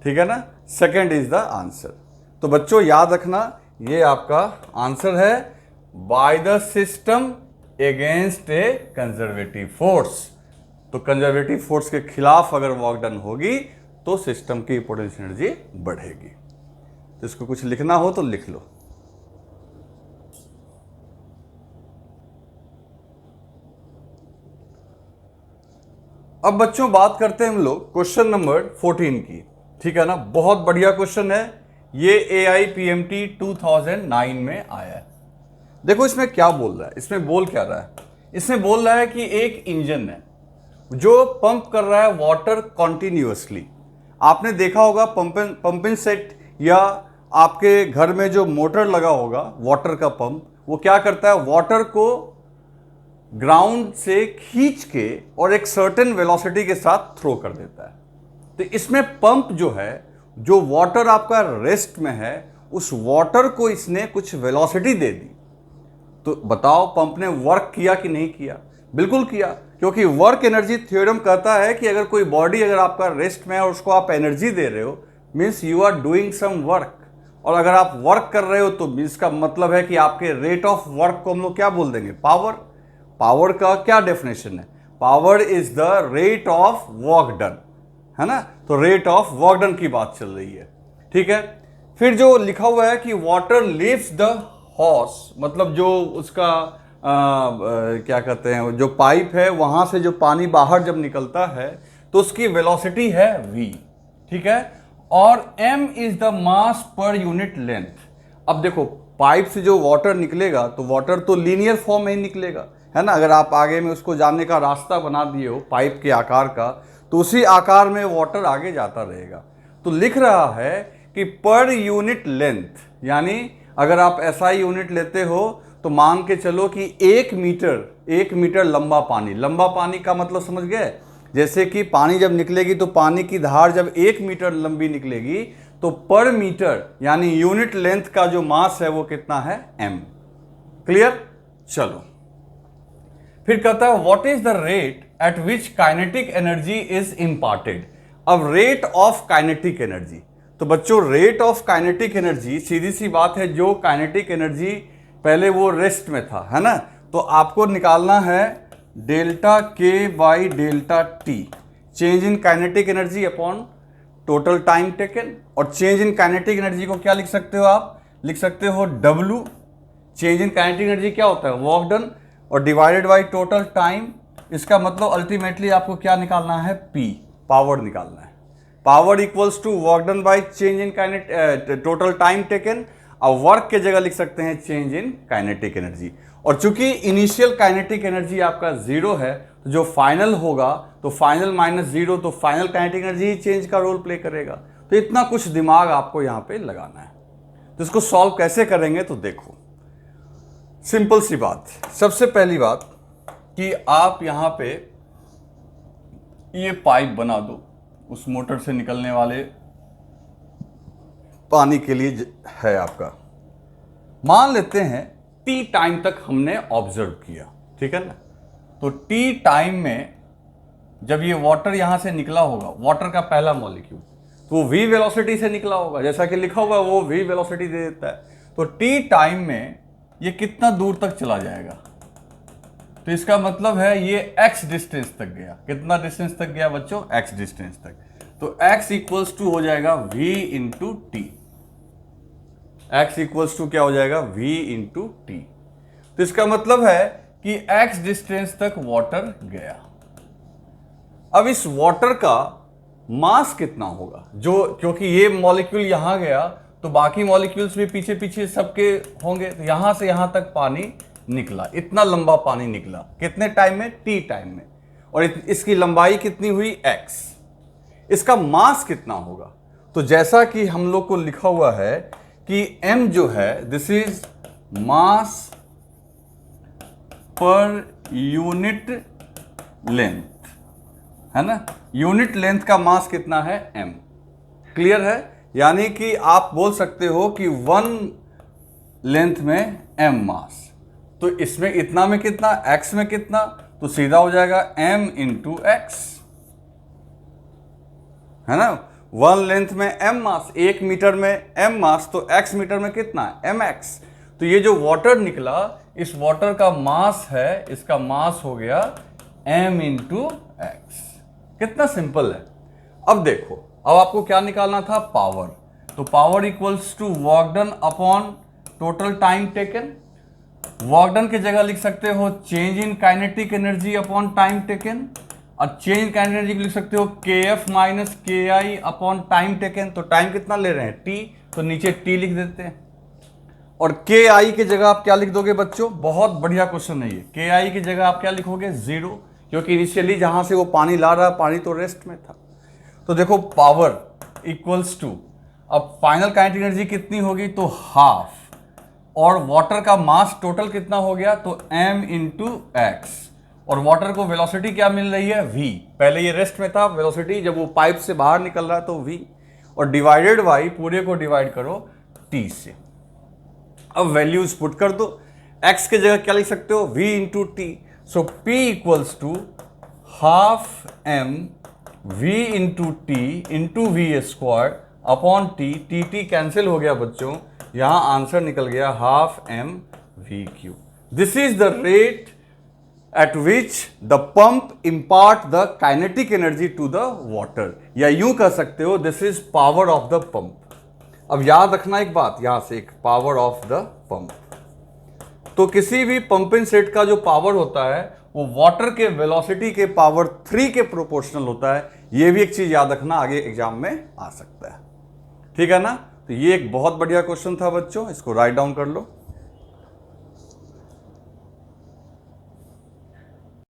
ठीक है ना, सेकेंड इज द आंसर। तो बच्चों याद रखना, ये आपका आंसर है by the system against A conservative force. तो कंजर्वेटिव फोर्स के खिलाफ अगर वर्क डन होगी तो सिस्टम की पोटेंशियल एनर्जी बढ़ेगी। तो इसको कुछ लिखना हो तो लिख लो। अब बच्चों बात करते हैं हम लोग क्वेश्चन नंबर 14 की। ठीक है ना, बहुत बढ़िया क्वेश्चन है ये, AIPMT 2009 में आया है। देखो इसमें क्या बोल रहा है, इसमें बोल क्या रहा है, इसमें बोल रहा है कि एक इंजन है जो पंप कर रहा है वाटर कॉन्टिन्यूअसली। आपने देखा होगा पंपिंग सेट या आपके घर में जो मोटर लगा होगा वाटर का पंप, वो क्या करता है, वाटर को ग्राउंड से खींच के और एक सर्टेन वेलोसिटी के साथ थ्रो कर देता है। तो इसमें पंप जो है, जो वाटर आपका रेस्ट में है, उस वाटर को इसने कुछ वेलोसिटी दे दी। तो बताओ पंप ने वर्क किया कि नहीं किया? बिल्कुल किया, क्योंकि वर्क एनर्जी थ्योरम कहता है कि अगर कोई बॉडी अगर आपका रेस्ट में है और उसको आप एनर्जी दे रहे हो, means you are doing some work. और अगर आप वर्क कर रहे हो तो इसका मतलब है कि आपके रेट ऑफ वर्क को हम लोग क्या बोल देंगे, पावर। पावर का क्या डेफिनेशन है, power is the rate of work done, है ना। तो रेट ऑफ वर्क डन की बात चल रही है। ठीक है, फिर जो लिखा हुआ है कि वाटर लिफ्ट्स द हॉर्स, मतलब जो उसका क्या कहते हैं, जो पाइप है वहां से जो पानी बाहर जब निकलता है तो उसकी वेलोसिटी है v। ठीक है, और m is the mass per unit length. अब देखो पाइप से जो वाटर निकलेगा तो वाटर तो लीनियर फॉर्म में ही निकलेगा, है ना। अगर आप आगे में उसको जाने का रास्ता बना दिए हो पाइप के आकार का, तो उसी आकार में वाटर आगे जाता रहेगा। तो लिख रहा है कि पर यूनिट लेंथ, यानी अगर आप SI यूनिट लेते हो तो मान के चलो कि 1 मीटर लंबा पानी, लंबा पानी का मतलब समझ गए, जैसे कि पानी जब निकलेगी तो पानी की धार जब 1 मीटर लंबी निकलेगी तो पर मीटर यानी यूनिट लेंथ का जो मास है वो कितना है, m। क्लियर? चलो फिर कहता है what is the rate at which kinetic energy is imparted. अब रेट ऑफ काइनेटिक एनर्जी, तो बच्चों रेट ऑफ काइनेटिक एनर्जी सीधी सी बात है, जो काइनेटिक एनर्जी पहले वो रेस्ट में था, है ना, तो आपको निकालना है delta K by delta T, change in kinetic energy upon total time taken. और चेंज इन काइनेटिक एनर्जी को क्या लिख सकते हो आप, लिख सकते हो W, change in kinetic energy क्या होता है, वर्क डन, और डिवाइडेड बाई टोटल टाइम। इसका मतलब अल्टीमेटली आपको क्या निकालना है, P, पावर निकालना है। Power equals to work done by change in total time taken, और वर्क के जगह लिख सकते हैं चेंज इन काइनेटिक एनर्जी। और चूंकि इनिशियल काइनेटिक एनर्जी आपका 0 है, तो जो फाइनल होगा तो फाइनल माइनस 0, तो फाइनल काइनेटिक एनर्जी ही चेंज का रोल प्ले करेगा। तो इतना कुछ दिमाग आपको यहाँ पे लगाना है। तो इसको सॉल्व कैसे करेंगे, तो देखो सिंपल सी बात, सबसे पहली बात कि आप यहाँ पे ये पाइप बना दो उस मोटर से निकलने वाले पानी के लिए है आपका। मान लेते हैं T टाइम तक हमने ऑब्जर्व किया, ठीक है ना। तो T टाइम में जब ये वाटर यहां से निकला होगा, वाटर का पहला मॉलिक्यूल, तो वो v वेलोसिटी से निकला होगा, जैसा कि लिखा होगा वो v वेलोसिटी दे देता है। तो T टाइम में ये कितना दूर तक चला जाएगा, तो इसका मतलब है ये x डिस्टेंस तक गया। कितना डिस्टेंस तक गया बच्चों, x डिस्टेंस तक। तो x इक्वल्स टू हो जाएगा v into T. x equals to क्या हो जाएगा, v इंटू टी। तो इसका मतलब है कि x डिस्टेंस तक वाटर गया। अब इस वाटर का मास कितना होगा, जो क्योंकि ये मॉलिक्यूल यहां गया तो बाकी मॉलिक्यूल्स भी पीछे पीछे सबके होंगे, तो यहां से यहां तक पानी निकला, इतना लंबा पानी निकला, कितने टाइम में, T टाइम में। और इसकी लंबाई कितनी हुई, x। इसका मास कितना होगा? तो जैसा कि हम लोग को लिखा हुआ है कि m जो है this is mass per unit length, है ना। यूनिट लेंथ का मास कितना है? m। क्लियर है? यानी कि आप बोल सकते हो कि 1 लेंथ में m मास, तो इसमें इतना में कितना, x में कितना, तो सीधा हो जाएगा m इंटू एक्स, है ना। 1 लेंथ में m मास, 1 मीटर में m मास, तो x मीटर में कितना, mx। तो ये जो वाटर निकला, इस वाटर का मास है, इसका मास हो गया m इंटू एक्स। कितना सिंपल है। अब देखो, अब आपको क्या निकालना था? पावर। तो power equals to work done upon total time taken. Work done की जगह लिख सकते हो change in kinetic energy upon time taken, और चेंज इन काइनेटिक एनर्जी लिख सकते हो kf minus ki upon time taken. तो टाइम कितना ले रहे हैं? t, तो नीचे t लिख देते हैं। और ki की जगह आप क्या लिख दोगे बच्चों? बहुत बढ़िया क्वेश्चन है ये। ki की जगह आप क्या लिखोगे? 0, क्योंकि इनिशियली जहां से वो पानी ला रहा, पानी तो रेस्ट में था। तो देखो पावर इक्वल्स टू, अब फाइनल काइनेटिक एनर्जी कितनी होगी? तो हाफ, और वाटर का मास टोटल कितना हो गया? तो m इंटू एक्स, और वाटर को वेलोसिटी क्या मिल रही है? v। पहले ये रेस्ट में था, वेलोसिटी जब वो पाइप से बाहर निकल रहा है तो v, और डिवाइडेड बाई, पूरे को डिवाइड करो t से। अब वैल्यूज पुट कर दो। x की जगह क्या लिख सकते हो? v into T. So p equals to half m v into T into V square upon T. T cancel हो गया बच्चों, यहां आंसर निकल गया हाफ m v cube. This is the rate at which the pump impart the kinetic energy to the water, या यूं कह सकते हो this is power of the pump। अब याद रखना एक बात, यहां से एक पावर ऑफ द पंप, तो किसी भी पंपिंग सेट का जो पावर होता है वो वाटर के वेलोसिटी के पावर 3 के प्रोपोर्शनल होता है। ये भी एक चीज याद रखना, आगे एग्जाम में आ सकता है। ठीक है ना। तो ये एक बहुत बढ़िया क्वेश्चन था बच्चों, इसको राइट डाउन कर लो।